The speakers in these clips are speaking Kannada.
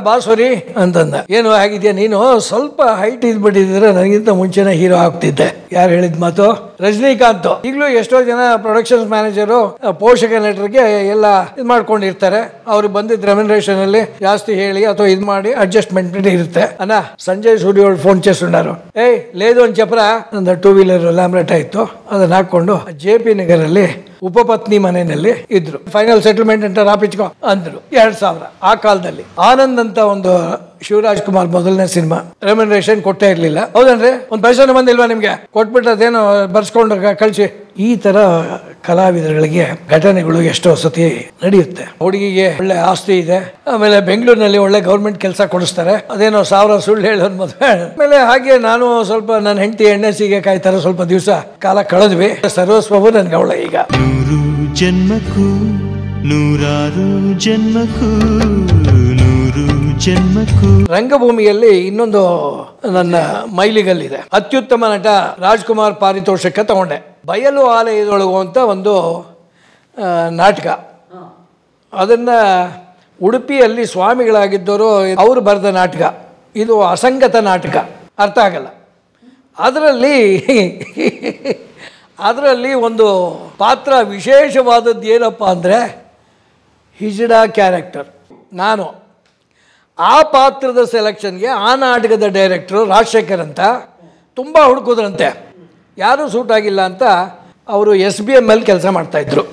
ಬಾಸುರಿ ಅಂತಂದ. ಏನು ಆಗಿದ್ಯಾ ನೀನು? ಸ್ವಲ್ಪ ಹೈಟ್ ಇದ್ಬಿಟ್ಟಿದ್ರೆ ನನಗಿಂತ ಮುಂಚೆನೆ ಹೀರೋ ಆಗ್ತಿದ್ದೆ. ಯಾರು ಹೇಳಿದ ಮಾತು? ರಜನಿಕಾಂತ್. ಈಗಲೂ ಎಷ್ಟೋ ಜನ ಪ್ರೊಡಕ್ಷನ್ ಮ್ಯಾನೇಜರು ಪೋಷಕ ನಟರಿಗೆ ಎಲ್ಲ ಇದು ಮಾಡ್ಕೊಂಡಿರ್ತಾರೆ. ಅವ್ರಿಗೆ ಬಂದಿದ್ದ ರೆಮ್ಯುನರೇಷನ್ ಅಲ್ಲಿ ಜಾಸ್ತಿ ಹೇಳಿ ಅಥವಾ ಇದು ಮಾಡಿ ಅಡ್ಜಸ್ಟ್ಮೆಂಟ್ ಇರುತ್ತೆ. ಅಣ್ಣ ಸಂಜಯ್ ಸೂರ್ಯ ಫೋನ್ చేస్తున్నారు. ಏಯ್ ಲೇದು ಒಂದು ಚಪ್ರ. ಒಂದು 2 ವೀಲರ್ ಲ್ಯಾಂಬ್ರೆಟ್ ಆಯ್ತು, ಅದನ್ನ ಹಾಕೊಂಡು JP ನಗರಲ್ಲಿ ಉಪಪತ್ನಿ ಮನೆಯಲ್ಲಿ ಇದ್ರು. ಫೈನಲ್ ಸೆಟಲ್ಮೆಂಟ್ ಅಂತ ರಾಪಿಚ್ಕೋ ಅಂದ್ರು. 2000 ಆ ಕಾಲದಲ್ಲಿ. ಆನಂದ್ ಅಂತ ಒಂದು ಶಿವರಾಜ್ ಕುಮಾರ್ ಮೊದಲನೇ ಸಿನಿಮಾ ರೆಮ್ಯುನರೇಷನ್ ಕೊಟ್ಟೇ ಇರ್ಲಿಲ್ಲ. ಹೌದನ್ರಿ? ಒಂದು ಪೈಸಾನು ಬಂದಿಲ್ವಾ ನಿಮ್ಗೆ? ಕೊಟ್ಬಿಟ್ಟು ಅದೇನೋ ಬರ್ಸ್ಕೊಂಡು ಕಳಿಸಿ. ಈ ತರ ಕಲಾವಿದರುಗಳಿಗೆ ಘಟನೆಗಳು ಎಷ್ಟೋ ಸತಿ ನಡೆಯುತ್ತೆ. ಹುಡುಗಿಗೆ ಒಳ್ಳೆ ಆಸ್ತಿ ಇದೆ, ಆಮೇಲೆ ಬೆಂಗಳೂರಿನಲ್ಲಿ ಒಳ್ಳೆ ಗೌರ್ಮೆಂಟ್ ಕೆಲಸ ಕೊಡಿಸ್ತಾರೆ, ಅದೇನೋ 1000 ಸುಳ್ಳು ಹೇಳೋದು ಮದುವೆ. ಆಮೇಲೆ ಹಾಗೆ ನಾನು ಸ್ವಲ್ಪ ನನ್ನ ಹೆಂಡತಿ ಎಣ್ಣೆ ಸೀಗೆಕಾಯಿ ತರ ಸ್ವಲ್ಪ ದಿವಸ ಕಾಲ ಕಳೆದ್ವಿ. ಸರ್ವಸ್ವವು ನನ್ಗೆ ಅವಳ. ಈಗ 100 ಜನ್ಮಕ್ಕೂ 100 ಜನ್ಮಕ್ಕೂ 100 ಜನ್ಮಕ್ಕೂ. ರಂಗಭೂಮಿಯಲ್ಲಿ ಇನ್ನೊಂದು ನನ್ನ ಮೈಲಿಗಲ್ಲಿದೆ. ಅತ್ಯುತ್ತಮ ನಟ ರಾಜ್ಕುಮಾರ್ ಪಾರಿತೋಷಕ ತಗೊಂಡೆ. ಬಯಲು ಆಲಯದೊಳಗು ಅಂತ ಒಂದು ನಾಟಕ. ಅದನ್ನ ಉಡುಪಿಯಲ್ಲಿ ಸ್ವಾಮಿಗಳಾಗಿದ್ದವರು ಅವರು ಬರೆದ ನಾಟಕ. ಇದು ಅಸಂಗತ ನಾಟಕ, ಅರ್ಥ ಆಗಲ್ಲ. ಅದರಲ್ಲಿ ಒಂದು ಪಾತ್ರ ವಿಶೇಷವಾದದ್ದು ಏನಪ್ಪ ಅಂದರೆ ಹಿಜಡಾ ಕ್ಯಾರೆಕ್ಟರ್. ನಾನು ಆ ಪಾತ್ರದ ಸೆಲೆಕ್ಷನ್ಗೆ ಆ ನಾಟಕದ ಡೈರೆಕ್ಟ್ರು ರಾಜಶೇಖರ್ ಅಂತ ತುಂಬ ಹುಡುಕಿದ್ರಂತೆ. ಯಾರೂ ಸೂಟ್ ಆಗಿಲ್ಲ ಅಂತ ಅವರು SBM ಅಲ್ಲಿ ಕೆಲಸ ಮಾಡ್ತಾಯಿದ್ರು.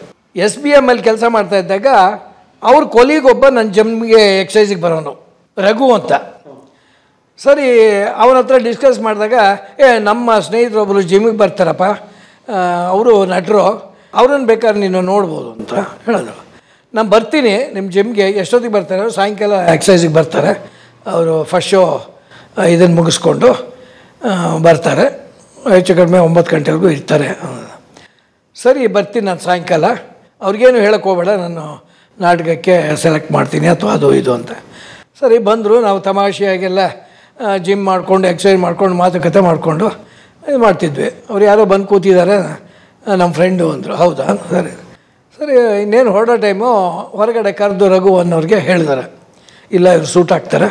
SBM ಅಲ್ಲಿ ಕೆಲಸ ಮಾಡ್ತಾ ಇದ್ದಾಗ ಅವ್ರ ಕೊಲಿಗೊಬ್ಬ ನನ್ನ ಜಿಮ್ಗೆ ಎಕ್ಸಸೈಸಿಗೆ ಬರೋನು, ರಘು ಅಂತ. ಸರಿ, ಅವನ ಹತ್ರ ಡಿಸ್ಕಸ್ ಮಾಡಿದಾಗ ನಮ್ಮ ಸ್ನೇಹಿತರೊಬ್ಬರು ಜಿಮ್ಮಿಗೆ ಬರ್ತಾರಪ್ಪ, ಅವರು ನಟರು, ಅವ್ರನ್ನ ಬೇಕಾದ್ರೆ ನೀನು ನೋಡ್ಬೋದು ಅಂತ ಹೇಳಿದ್ರು. ನಾನು ಬರ್ತೀನಿ ನಿಮ್ಮ ಜಿಮ್ಗೆ. ಎಷ್ಟೊತ್ತಿಗೆ ಬರ್ತಾರೆ? ಸಾಯಂಕಾಲ ಎಕ್ಸಸೈಸಿಗೆ ಬರ್ತಾರೆ ಅವರು. ಫಸ್ಟ್ ಶೋ ಇದನ್ನು ಮುಗಿಸ್ಕೊಂಡು ಬರ್ತಾರೆ. ಹೆಚ್ಚು ಕಡಿಮೆ 9 ಗಂಟೆವರೆಗೂ ಇರ್ತಾರೆ. ಸರಿ, ಬರ್ತೀನಿ ನಾನು ಸಾಯಂಕಾಲ. ಅವ್ರಿಗೇನು ಹೇಳಕ್ಕೆ ಹೋಗಬೇಡ, ನಾನು ನಾಟಕಕ್ಕೆ ಸೆಲೆಕ್ಟ್ ಮಾಡ್ತೀನಿ ಅಥವಾ ಅದು ಇದು ಅಂತ. ಸರಿ, ಬಂದರು. ನಾವು ತಮಾಷೆಯಾಗೆಲ್ಲ ಜಿಮ್ ಮಾಡಿಕೊಂಡು ಎಕ್ಸಸೈಸ್ ಮಾಡ್ಕೊಂಡು ಮಾತುಕತೆ ಮಾಡಿಕೊಂಡು ಇದು ಮಾಡ್ತಿದ್ವಿ. ಅವ್ರು ಯಾರೋ ಬಂದು ಕೂತಿದ್ದಾರೆ, ನಮ್ಮ ಫ್ರೆಂಡು ಅಂದರು. ಹೌದಾ? ಸರಿ ಸರಿ, ಇನ್ನೇನು ಹೊರಡೋ ಟೈಮು ಹೊರಗಡೆ ಕರೆದು ರಘು ಅನ್ನೋರಿಗೆ ಹೇಳಿದ್ದಾರೆ, ಇಲ್ಲ ಇವರು ಸೂಟ್ ಆಗ್ತಾರೆ,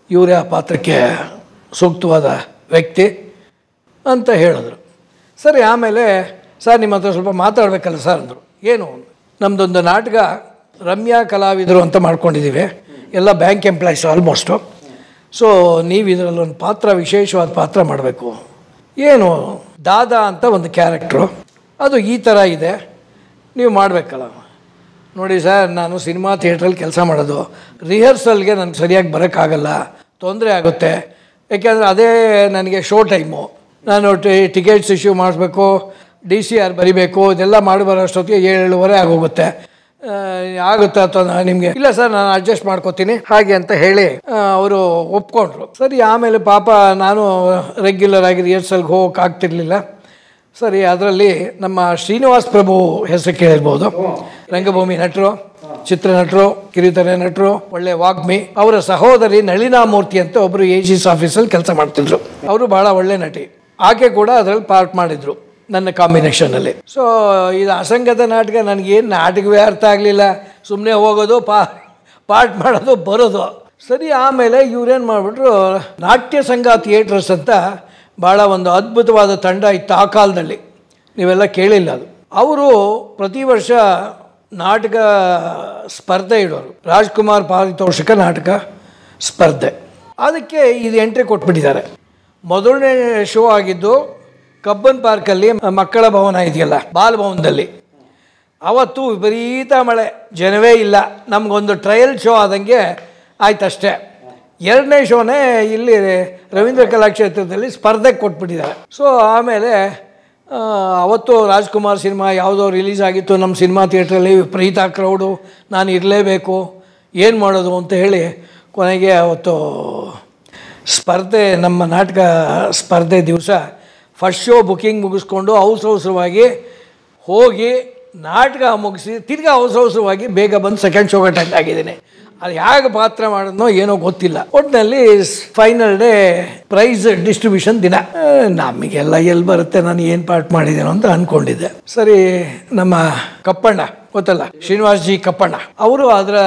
ಇವರೇ ಆ ಪಾತ್ರಕ್ಕೆ ಸೂಕ್ತವಾದ ವ್ಯಕ್ತಿ ಅಂತ ಹೇಳಿದ್ರು. ಸರಿ, ಆಮೇಲೆ ಸರ್ ನಿಮ್ಮ ಹತ್ರ ಸ್ವಲ್ಪ ಮಾತಾಡಬೇಕಲ್ಲ ಸರ್ ಅಂದರು. ಏನು? ನಮ್ಮದೊಂದು ನಾಟಕ ರಮ್ಯಾ ಕಲಾವಿದರು ಅಂತ ಮಾಡ್ಕೊಂಡಿದ್ದೀವಿ, ಎಲ್ಲ ಬ್ಯಾಂಕ್ ಎಂಪ್ಲಾಯೀಸ್ ಆಲ್ಮೋಸ್ಟು. ಸೊ ನೀವು ಇದರಲ್ಲೊಂದು ಪಾತ್ರ, ವಿಶೇಷವಾದ ಪಾತ್ರ ಮಾಡಬೇಕು. ಏನು? ದಾದಾ ಅಂತ ಒಂದು ಕ್ಯಾರೆಕ್ಟ್ರು, ಅದು ಈ ಥರ ಇದೆ, ನೀವು ಮಾಡಬೇಕಲ್ಲ. ನೋಡಿ ಸರ್, ನಾನು ಸಿನಿಮಾ ಥಿಯೇಟ್ರಲ್ಲಿ ಕೆಲಸ ಮಾಡೋದು, ರಿಹರ್ಸಲ್ಗೆ ನನಗೆ ಸರಿಯಾಗಿ ಬರೋಕ್ಕಾಗಲ್ಲ, ತೊಂದರೆ ಆಗುತ್ತೆ. ಯಾಕೆಂದರೆ ಅದೇ ನನಗೆ ಶೋ ಟೈಮು. ನಾನು ಟಿಕೆಟ್ಸ್ ಇಶ್ಯೂ ಮಾಡಿಸ್ಬೇಕು, DCR ಬರಿಬೇಕು, ಇದೆಲ್ಲ ಮಾಡಿ ಬರೋ ಅಷ್ಟೊತ್ತಿಗೆ 7-7:30 ಆಗೋಗುತ್ತೆ. ಆಗುತ್ತಾ ಅಥವಾ ನಿಮಗೆ? ಇಲ್ಲ ಸರ್, ನಾನು ಅಡ್ಜಸ್ಟ್ ಮಾಡ್ಕೋತೀನಿ ಹಾಗೆ ಅಂತ ಹೇಳಿ ಅವರು ಒಪ್ಕೊಂಡ್ರು. ಸರಿ, ಆಮೇಲೆ ಪಾಪ ನಾನು ರೆಗ್ಯುಲರ್ ಆಗಿ ರಿಹರ್ಸಲ್ಗೆ ಹೋಗೋಕ್ಕಾಗ್ತಿರ್ಲಿಲ್ಲ. ಸರಿ, ಅದರಲ್ಲಿ ನಮ್ಮ ಶ್ರೀನಿವಾಸ್ ಪ್ರಭು ಹೆಸರು ಕೇಳಿರ್ಬೋದು. ರಂಗಭೂಮಿ ನಟರು, ಚಿತ್ರನಟರು, ಕಿರುತೆರೆ ನಟರು, ಒಳ್ಳೆ ವಾಗ್ಮಿ. ಅವರ ಸಹೋದರಿ ನಳಿನಾ ಮೂರ್ತಿ ಅಂತ ಒಬ್ಬರು AGS ಆಫೀಸಲ್ಲಿ ಕೆಲಸ ಮಾಡ್ತಿದ್ರು. ಅವರು ಬಹಳ ಒಳ್ಳೆ ನಟಿ. ಆಕೆ ಕೂಡ ಅದರಲ್ಲಿ ಪಾರ್ಟ್ ಮಾಡಿದ್ರು ನನ್ನ ಕಾಂಬಿನೇಷನಲ್ಲಿ. ಸೊ ಇದು ಅಸಂಗತ ನಾಟಕ. ನನಗೇನು ನಾಟಕವೇ ಅರ್ಥ ಆಗಲಿಲ್ಲ. ಸುಮ್ಮನೆ ಹೋಗೋದು, ಪಾರ್ಟ್ ಮಾಡೋದು, ಬರೋದು. ಸರಿ, ಆಮೇಲೆ ಇವ್ರೇನು ಮಾಡಿಬಿಟ್ರು, ನಾಟ್ಯ ಸಂಘ ಥಿಯೇಟರ್ಸ್ ಅಂತ ಭಾಳ ಒಂದು ಅದ್ಭುತವಾದ ತಂಡ ಇತ್ತು ಆ ಕಾಲದಲ್ಲಿ. ನೀವೆಲ್ಲ ಕೇಳಿಲ್ಲ ಅದು. ಅವರು ಪ್ರತಿ ವರ್ಷ ನಾಟಕ ಸ್ಪರ್ಧೆ ಇಡೋರು. ರಾಜ್ಕುಮಾರ್ ಪಾರಿತೋಷಕ ನಾಟಕ ಸ್ಪರ್ಧೆ. ಅದಕ್ಕೆ ಇದು ಎಂಟ್ರಿ ಕೊಟ್ಬಿಟ್ಟಿದ್ದಾರೆ. ಮೊದಲನೇ ಶೋ ಆಗಿದ್ದು ಕಬ್ಬನ್ ಪಾರ್ಕಲ್ಲಿ, ಮಕ್ಕಳ ಭವನ ಇದೆಯಲ್ಲ, ಬಾಲಭವನದಲ್ಲಿ. ಅವತ್ತು ವಿಪರೀತ ಮಳೆ, ಜನವೇ ಇಲ್ಲ. ನಮಗೊಂದು ಟ್ರಯಲ್ ಶೋ ಆದಂಗೆ ಆಯ್ತಷ್ಟೇ. ಎರಡನೇ ಶೋನೇ ಇಲ್ಲಿ ರವೀಂದ್ರ ಕಲಾಕ್ಷೇತ್ರದಲ್ಲಿ ಸ್ಪರ್ಧೆಗೆ ಕೊಟ್ಬಿಟ್ಟಿದ್ದಾರೆ. ಸೊ ಆಮೇಲೆ ಅವತ್ತು ರಾಜ್ಕುಮಾರ್ ಸಿನಿಮಾ ಯಾವುದೋ ರಿಲೀಸ್ ಆಗಿತ್ತು ನಮ್ಮ ಸಿನಿಮಾ ಥಿಯೇಟ್ರಲ್ಲಿ. ವಿಪರೀತ ಕ್ರೌಡು, ನಾನು ಇರಲೇಬೇಕು, ಏನು ಮಾಡೋದು ಅಂತ ಹೇಳಿ ಕೊನೆಗೆ ಅವತ್ತು ಸ್ಪರ್ಧೆ, ನಮ್ಮ ನಾಟಕ ಸ್ಪರ್ಧೆ ದಿವಸ ಫಸ್ಟ್ ಶೋ ಬುಕ್ಕಿಂಗ್ ಮುಗಿಸ್ಕೊಂಡು ಅವಸರವಾಗಿ ಹೋಗಿ ನಾಟಕ ಮುಗಿಸಿ ತಿರ್ಗಿ ಅವಸರವಾಗಿ ಬೇಗ ಬಂದು ಸೆಕೆಂಡ್ ಶೋಗೆ ಅಟೆಂಡ್ ಆಗಿದ್ದೀನಿ. ಅದು ಹೇಗೆ ಪಾತ್ರ ಮಾಡೋದೋ ಏನೋ ಗೊತ್ತಿಲ್ಲ. ಒಟ್ಟಿನಲ್ಲಿ ಫೈನಲ್ ಡೇ ಪ್ರೈಸ್ ಡಿಸ್ಟ್ರಿಬ್ಯೂಷನ್ ದಿನ. ನಮಗೆಲ್ಲ ಎಲ್ಲಿ ಬರುತ್ತೆ, ನಾನು ಏನು ಪಾರ್ಟ್ ಮಾಡಿದ್ದೇನೋ ಅಂತ ಅಂದ್ಕೊಂಡಿದ್ದೆ. ಸರಿ, ನಮ್ಮ ಕಪ್ಪಣ್ಣ ಗೊತ್ತಲ್ಲ, ಶ್ರೀನಿವಾಸ್ ಜಿ ಕಪ್ಪಣ್ಣ, ಅವರು ಅದರ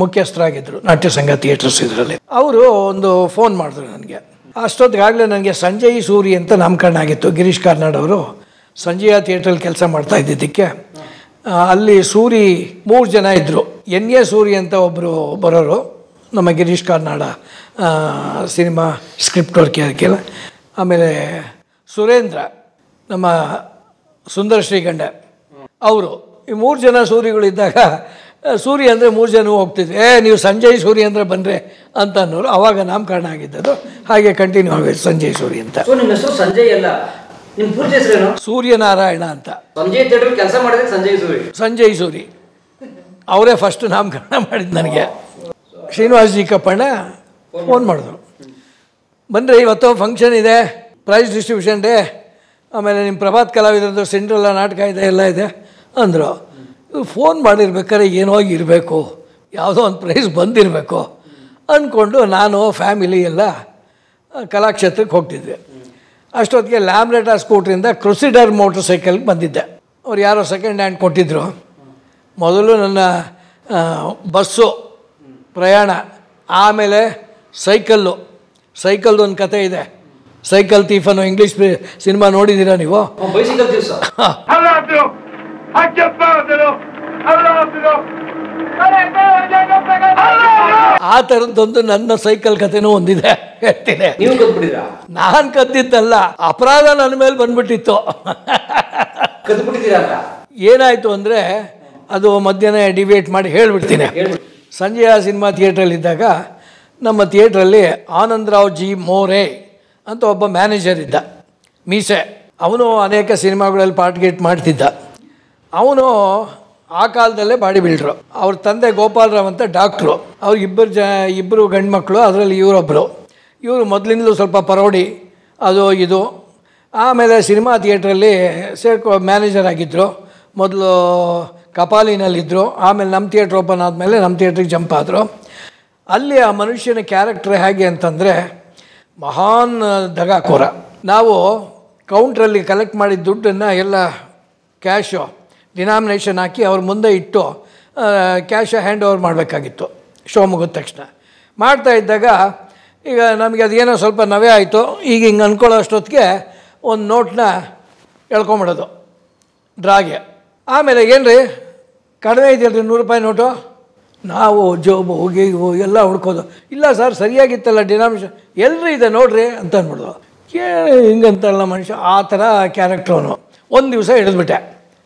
ಮುಖ್ಯಸ್ಥರಾಗಿದ್ದರು ನಾಟ್ಯ ಸಂಘ ಥಿಯೇಟರ್ಸ್ ಇದರಲ್ಲಿ. ಅವರು ಒಂದು ಫೋನ್ ಮಾಡಿದ್ರು ನನಗೆ. ಅಷ್ಟೊತ್ತಿಗಾಗಲೇ ನನಗೆ ಸಂಜಯ್ ಸೂರಿ ಅಂತ ನಾಮಕರಣ ಆಗಿತ್ತು. ಗಿರೀಶ್ ಕಾರ್ನಾಡ್ ಅವರು ಸಂಜಯ ಥಿಯೇಟ್ರಲ್ಲಿ ಕೆಲಸ ಮಾಡ್ತಾ ಇದ್ದಿದ್ದಕ್ಕೆ ಅಲ್ಲಿ ಸೂರಿ 3 ಜನ ಇದ್ದರು. ಎನ್ ಎ ಸೂರಿ ಅಂತ ಒಬ್ಬರು ಬರೋರು, ನಮ್ಮ Girish Karnad cinema script work ಅದಕ್ಕೆಲ್ಲ. ಆಮೇಲೆ ಸುರೇಂದ್ರ, ನಮ್ಮ ಸುಂದರ ಶ್ರೀಗಂಡ ಅವರು. ಈ 3 ಜನ ಸೂರಿಗಳಿದ್ದಾಗ ಸೂರಿ ಅಂದರೆ 3 ಜನ ಹೋಗ್ತಿದ್ವಿ. ನೀವು ಸಂಜಯ್ ಸೂರಿ ಅಂದರೆ ಬನ್ನಿರಿ ಅಂತ ಅನ್ನೋರು. ಆವಾಗ ನಾಮಕರಣ ಆಗಿದ್ದದು. ಹಾಗೆ ಕಂಟಿನ್ಯೂ ಆಗೋದು ಸಂಜಯ್ ಸೂರಿ ಅಂತ. ನಿಮ್ಮ ಹೆಸರು ಸಂಜಯ್ ಅಲ್ಲ, ನಿಮ್ಮ ಪೂರ್ತಿ ಹೆಸರೇನು? ಸೂರ್ಯನಾರಾಯಣ ಅಂತ. ಸಂಜಯ್ ಥಿಯೇಟರ್ ಕೆಲಸ ಮಾಡಿದ್ರೆ ಸಂಜಯ್ ಸೂರಿ ಅವರೇ ಫಸ್ಟ್ ನಾಮಕರಣ ಮಾಡಿದ್ದು ನನಗೆ. ಶ್ರೀನಿವಾಸ್ ಜಿ ಕಪ್ಪಣ್ಣ ಫೋನ್ ಮಾಡಿದ್ರು, ಬನ್ನಿರಿ ಇವತ್ತು ಫಂಕ್ಷನ್ ಇದೆ, ಪ್ರೈಸ್ ಡಿಸ್ಟ್ರಿಬ್ಯೂಷನ್ ಡೇ, ಆಮೇಲೆ ನಿಮ್ಮ ಪ್ರಭಾತ್ ಕಲಾವಿದರದ್ದು ಸಿಂಡ್ರೆಲ್ಲ ನಾಟಕ ಇದೆ, ಎಲ್ಲ ಇದೆ ಅಂದರು. ಫೋನ್ ಮಾಡಿರ್ಬೇಕಾದ್ರೆ ಏನೋ ಇರಬೇಕು, ಯಾವುದೋ ಒಂದು ಪ್ರೈಸ್ ಬಂದಿರಬೇಕು ಅಂದ್ಕೊಂಡು ನಾನು ಫ್ಯಾಮಿಲಿ ಎಲ್ಲ ಕಲಾಕ್ಷೇತ್ರಕ್ಕೆ ಹೋಗ್ತಿದ್ವಿ. ಅಷ್ಟೊತ್ತಿಗೆ ಲ್ಯಾಮ್ರೆಟಾ ಸ್ಕೂಟ್ರಿಂದ ಕ್ರೂಸಿಡರ್ ಮೋಟ್ರ್ ಸೈಕಲ್ಗೆ ಬಂದಿದ್ದೆ. ಅವ್ರು ಯಾರೋ ಸೆಕೆಂಡ್ ಹ್ಯಾಂಡ್ ಕೊಟ್ಟಿದ್ದರು. ಮೊದಲು ನನ್ನ ಬಸ್ಸು ಪ್ರಯಾಣ, ಆಮೇಲೆ ಸೈಕಲ್ದು ಒಂದು ಕತೆ ಇದೆ. ಸೈಕಲ್ ಥೀಫ್ ಅನ್ನೋ ಇಂಗ್ಲೀಷ್ ಸಿನಿಮಾ ನೋಡಿದ್ದೀರಾ ನೀವು? ಆ ಥರದ್ದೊಂದು ನನ್ನ ಸೈಕಲ್ ಕಥೆನೂ ಒಂದಿದೆ, ಹೇಳ್ತೀನಿ. ನಾನು ಕದ್ದಿದ್ದಲ್ಲ, ಅಪರಾಧ ನನ್ನ ಮೇಲೆ ಬಂದ್ಬಿಟ್ಟಿತ್ತು. ಏನಾಯಿತು ಅಂದರೆ ಅದು ಮಧ್ಯಾಹ್ನ ಡಿಬೇಟ್ ಮಾಡಿ ಹೇಳ್ಬಿಡ್ತೀನಿ. ಸಂಜಯ ಸಿನಿಮಾ ಥಿಯೇಟ್ರಲ್ಲಿದ್ದಾಗ ನಮ್ಮ ಥಿಯೇಟ್ರಲ್ಲಿ ಆನಂದರಾವ್ ಜಿ ಮೋರೆ ಅಂತ ಒಬ್ಬ ಮ್ಯಾನೇಜರ್ ಇದ್ದ, ಮೀಸೆ. ಅವನು ಅನೇಕ ಸಿನಿಮಾಗಳಲ್ಲಿ ಪಾರ್ಟ್ಗೇಟ್ ಮಾಡ್ತಿದ್ದ. ಅವನು ಆ ಕಾಲದಲ್ಲೇ ಬಾಡಿ ಬಿಲ್ಡ್ರು. ಅವ್ರ ತಂದೆ ಗೋಪಾಲರಾವ್ ಅಂತ ಡಾಕ್ಟ್ರು. ಅವ್ರು ಇಬ್ಬರು ಗಂಡು ಮಕ್ಕಳು, ಅದರಲ್ಲಿ ಇವರೊಬ್ಬರು. ಇವರು ಮೊದಲಿಂದಲೂ ಸ್ವಲ್ಪ ಪರೋಡಿ ಅದು ಇದು. ಆಮೇಲೆ ಸಿನಿಮಾ ಥಿಯೇಟ್ರಲ್ಲಿ ಮ್ಯಾನೇಜರ್ ಆಗಿದ್ದರು. ಮೊದಲು ಕಪಾಲಿನಲ್ಲಿದ್ದರು, ಆಮೇಲೆ ನಮ್ಮ ಥಿಯೇಟ್ರ್ ಓಪನ್ ಆದಮೇಲೆ ನಮ್ಮ ಥಿಯೇಟ್ರಿಗೆ ಜಂಪ್ ಆದರು. ಅಲ್ಲಿ ಆ ಮನುಷ್ಯನ ಕ್ಯಾರೆಕ್ಟರ್ ಹೇಗೆ ಅಂತಂದರೆ ಮಹಾನ್ ದಗಾಕೋರ. ನಾವು ಕೌಂಟ್ರಲ್ಲಿ ಕಲೆಕ್ಟ್ ಮಾಡಿದ ದುಡ್ಡನ್ನು ಎಲ್ಲ ಕ್ಯಾಶು ಡಿನಾಮಿನೇಷನ್ ಹಾಕಿ ಅವ್ರ ಮುಂದೆ ಇಟ್ಟು ಕ್ಯಾಶ ಹ್ಯಾಂಡ್ ಓವರ್ ಮಾಡಬೇಕಾಗಿತ್ತು ಶೋ ಮುಗಿದ ತಕ್ಷಣ. ಮಾಡ್ತಾ ಇದ್ದಾಗ ಈಗ ನಮಗೆ ಅದೇನೋ ಸ್ವಲ್ಪ ನವೆ ಆಯಿತು. ಈಗ ಹಿಂಗೆ ಅಂದ್ಕೊಳ್ಳೋ ಅಷ್ಟೊತ್ತಿಗೆ ಒಂದು ನೋಟ್ನ ಎಳ್ಕೊಂಬಿಡೋದು ಡ್ರಾಗೆ. ಆಮೇಲೆ ಏನು ರೀ ಕಡಿಮೆ ಇದೆಯಲ್ರಿ 100 ರೂಪಾಯಿ ನೋಟು? ನಾವು ಜೋಬು ಹೋಗಿ ಎಲ್ಲ ಹುಡ್ಕೋದು. ಇಲ್ಲ ಸರ್ ಸರಿಯಾಗಿತ್ತಲ್ಲ ಡಿನಾಮಿನೇಷನ್, ಎಲ್ಲರೂ ಇದೆ ನೋಡ್ರಿ ಅಂತ ಅಂದ್ಬಿಡೋದು. ಹಿಂಗಂತಲ್ಲ ಮನುಷ್ಯ, ಆ ಥರ ಕ್ಯಾರೆಕ್ಟ್ರು ಅವನು. ಒಂದು ದಿವಸ ಹಿಡಿದ್ಬಿಟ್ಟೆ.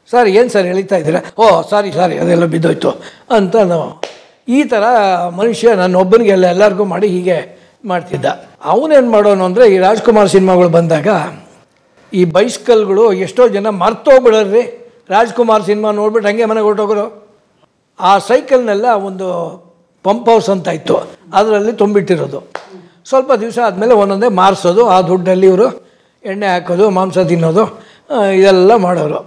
ಸರ್ ಏನು ಸರ್ ಎಳಿತಾ ಇದ್ದೀರಾ? ಓ ಸಾರಿ ಅದೆಲ್ಲ ಬಿದ್ದೋಯ್ತು ಅಂತ. ನಾವು ಈ ಥರ ಮನುಷ್ಯ ನನ್ನೊಬ್ಬನಿಗೆಲ್ಲ ಎಲ್ಲರಿಗೂ ಮಾಡಿ ಹೀಗೆ ಮಾಡ್ತಿದ್ದ. ಅವನೇನು ಮಾಡೋನು ಅಂದರೆ ಈ ರಾಜ್ಕುಮಾರ್ ಸಿನಿಮಾಗಳು ಬಂದಾಗ ಈ ಬೈಸ್ಕಲ್ಗಳು ಎಷ್ಟೋ ಜನ ಮರ್ತೋಗ್ಬಿಡೋದ್ರಿ. ರಾಜ್ಕುಮಾರ್ ಸಿನಿಮಾ ನೋಡ್ಬಿಟ್ಟು ಹಂಗೆ ಮನೆಗೆ ಹೊರಟೋಗೋರು. ಆ ಸೈಕಲ್ನೆಲ್ಲ ಒಂದು ಪಂಪ್ ಹೌಸ್ ಅಂತ ಇತ್ತು, ಅದರಲ್ಲಿ ತುಂಬಿಟ್ಟಿರೋದು. ಸ್ವಲ್ಪ ದಿವಸ ಆದಮೇಲೆ ಒಂದೊಂದೇ ಮಾರಿಸೋದು, ಆ ದುಡ್ಡಲ್ಲಿ ಇವರು ಎಣ್ಣೆ ಹಾಕೋದು, ಮಾಂಸ ತಿನ್ನೋದು, ಇದೆಲ್ಲ ಮಾಡೋರು.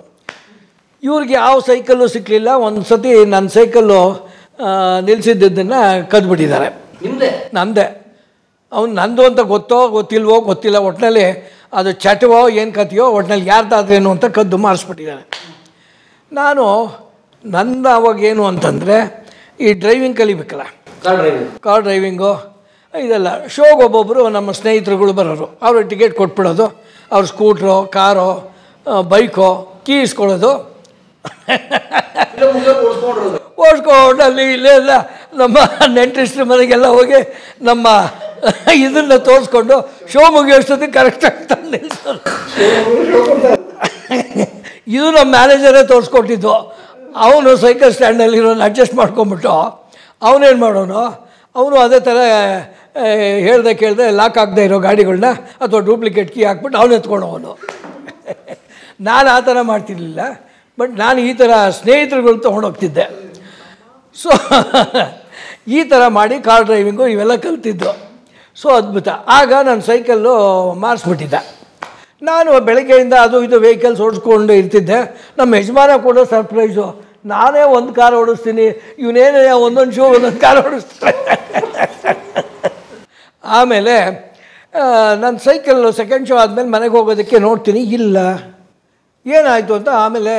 ಇವ್ರಿಗೆ ಯಾವ ಸೈಕಲ್ಲು ಸಿಕ್ಕಲಿಲ್ಲ. ಒಂದು ಸತಿ ನನ್ನ ಸೈಕಲ್ಲು ನಿಲ್ಲಿಸಿದ್ದನ್ನು ಕದ್ಬಿಟ್ಟಿದ್ದಾರೆ. ನಂದೇ. ಅವ್ನು ನಂದು ಅಂತ ಗೊತ್ತಿಲ್ಲ, ಒಟ್ಟಿನಲ್ಲಿ ಅದು ಚಟವೋ ಏನು ಕಥೆಯೋ, ಒಟ್ಟಿನಲ್ಲಿ ಯಾರ್ದಾದ್ರೇನು ಅಂತ ಕದ್ದು ಮಾರಿಸ್ಬಿಟ್ಟಿದ್ದಾರೆ. ನಾನು ಅವಾಗೇನು ಅಂತಂದರೆ ಈ ಡ್ರೈವಿಂಗ್ ಕಲಿಬೇಕಲ್ಲ, ಕಾರ್ ಡ್ರೈವಿಂಗು ಇದೆಲ್ಲ. ಶೋಗೆ ಒಬ್ಬೊಬ್ಬರು ನಮ್ಮ ಸ್ನೇಹಿತರುಗಳು ಬರೋರು, ಅವರು ಟಿಕೆಟ್ ಕೊಟ್ಬಿಡೋದು. ಅವ್ರ ಸ್ಕೂಟ್ರೋ ಕಾರೋ ಬೈಕೋ ಕೀ ಇಸ್ಕೊಳ್ಳೋದು, ಓಡಿಸ್ಕೊಂಡು ಅಲ್ಲಿ ಇಲ್ಲೆಲ್ಲ ನಮ್ಮ ನೆಂಟರಿಸ್ಟ್ರ ಮನೆಗೆಲ್ಲ ಹೋಗಿ ನಮ್ಮ ಇದನ್ನು ತೋರಿಸ್ಕೊಂಡು ಶೋ ಮುಗಿಯೋಷ್ಟೊತ್ತಿಗೆ ಕರೆಕ್ಟಾಗಿ ತಂದು ನಿಲ್ಲಿಸೋದು. ಇದು ನಮ್ಮ ಮ್ಯಾನೇಜರೇ ತೋರಿಸ್ಕೊಟ್ಟಿದ್ದು. ಅವನು ಸೈಕಲ್ ಸ್ಟ್ಯಾಂಡಲ್ಲಿರೋನು ಅಡ್ಜಸ್ಟ್ ಮಾಡ್ಕೊಂಬಿಟ್ಟು ಅವನೇನು ಮಾಡೋನು, ಅವನು ಅದೇ ಥರ ಹೇಳ್ದೆ ಕೇಳ್ದೆ ಲಾಕ್ ಆಗದೆ ಇರೋ ಗಾಡಿಗಳನ್ನ ಅಥವಾ ಡೂಪ್ಲಿಕೇಟ್ ಕೀ ಹಾಕ್ಬಿಟ್ಟು ಅವನು ಎತ್ಕೊಂಡವನು. ನಾನು ಆ ಥರ ಮಾಡ್ತಿರ್ಲಿಲ್ಲ, ಬಟ್ ನಾನು ಈ ಥರ ಸ್ನೇಹಿತರುಗಳು ತೊಗೊಂಡೋಗ್ತಿದ್ದೆ. ಸೊ ಈ ಥರ ಮಾಡಿ ಕಾರ್ ಡ್ರೈವಿಂಗು ಇವೆಲ್ಲ ಕಲ್ತಿದ್ದು. ಸೊ ಅದ್ಭುತ. ಆಗ ನನ್ನ ಸೈಕಲ್ಲು ಮಾರಿಸ್ಬಿಟ್ಟಿದ್ದೆ. ನಾನು ಬೆಳಗ್ಗೆಯಿಂದ ಅದು ಇದು ವೆಹಿಕಲ್ಸ್ ಓಡಿಸ್ಕೊಂಡು ಇರ್ತಿದ್ದೆ. ನಮ್ಮ ಯಜಮಾನ ಕೂಡ ಸರ್ಪ್ರೈಸು, ನಾನೇ ಒಂದು ಕಾರ್ ಓಡಿಸ್ತೀನಿ, ಇವನೇನೇ ಒಂದೊಂದು ಶೋ ಒಂದೊಂದು ಕಾರ್ ಓಡಿಸ್ತಾರೆ. ಆಮೇಲೆ ನನ್ನ ಸೈಕಲ್ಲು ಸೆಕೆಂಡ್ ಶೋ ಆದಮೇಲೆ ಮನೆಗೆ ಹೋಗೋದಕ್ಕೆ ನೋಡ್ತೀನಿ, ಇಲ್ಲ ಏನಾಯಿತು ಅಂತ. ಆಮೇಲೆ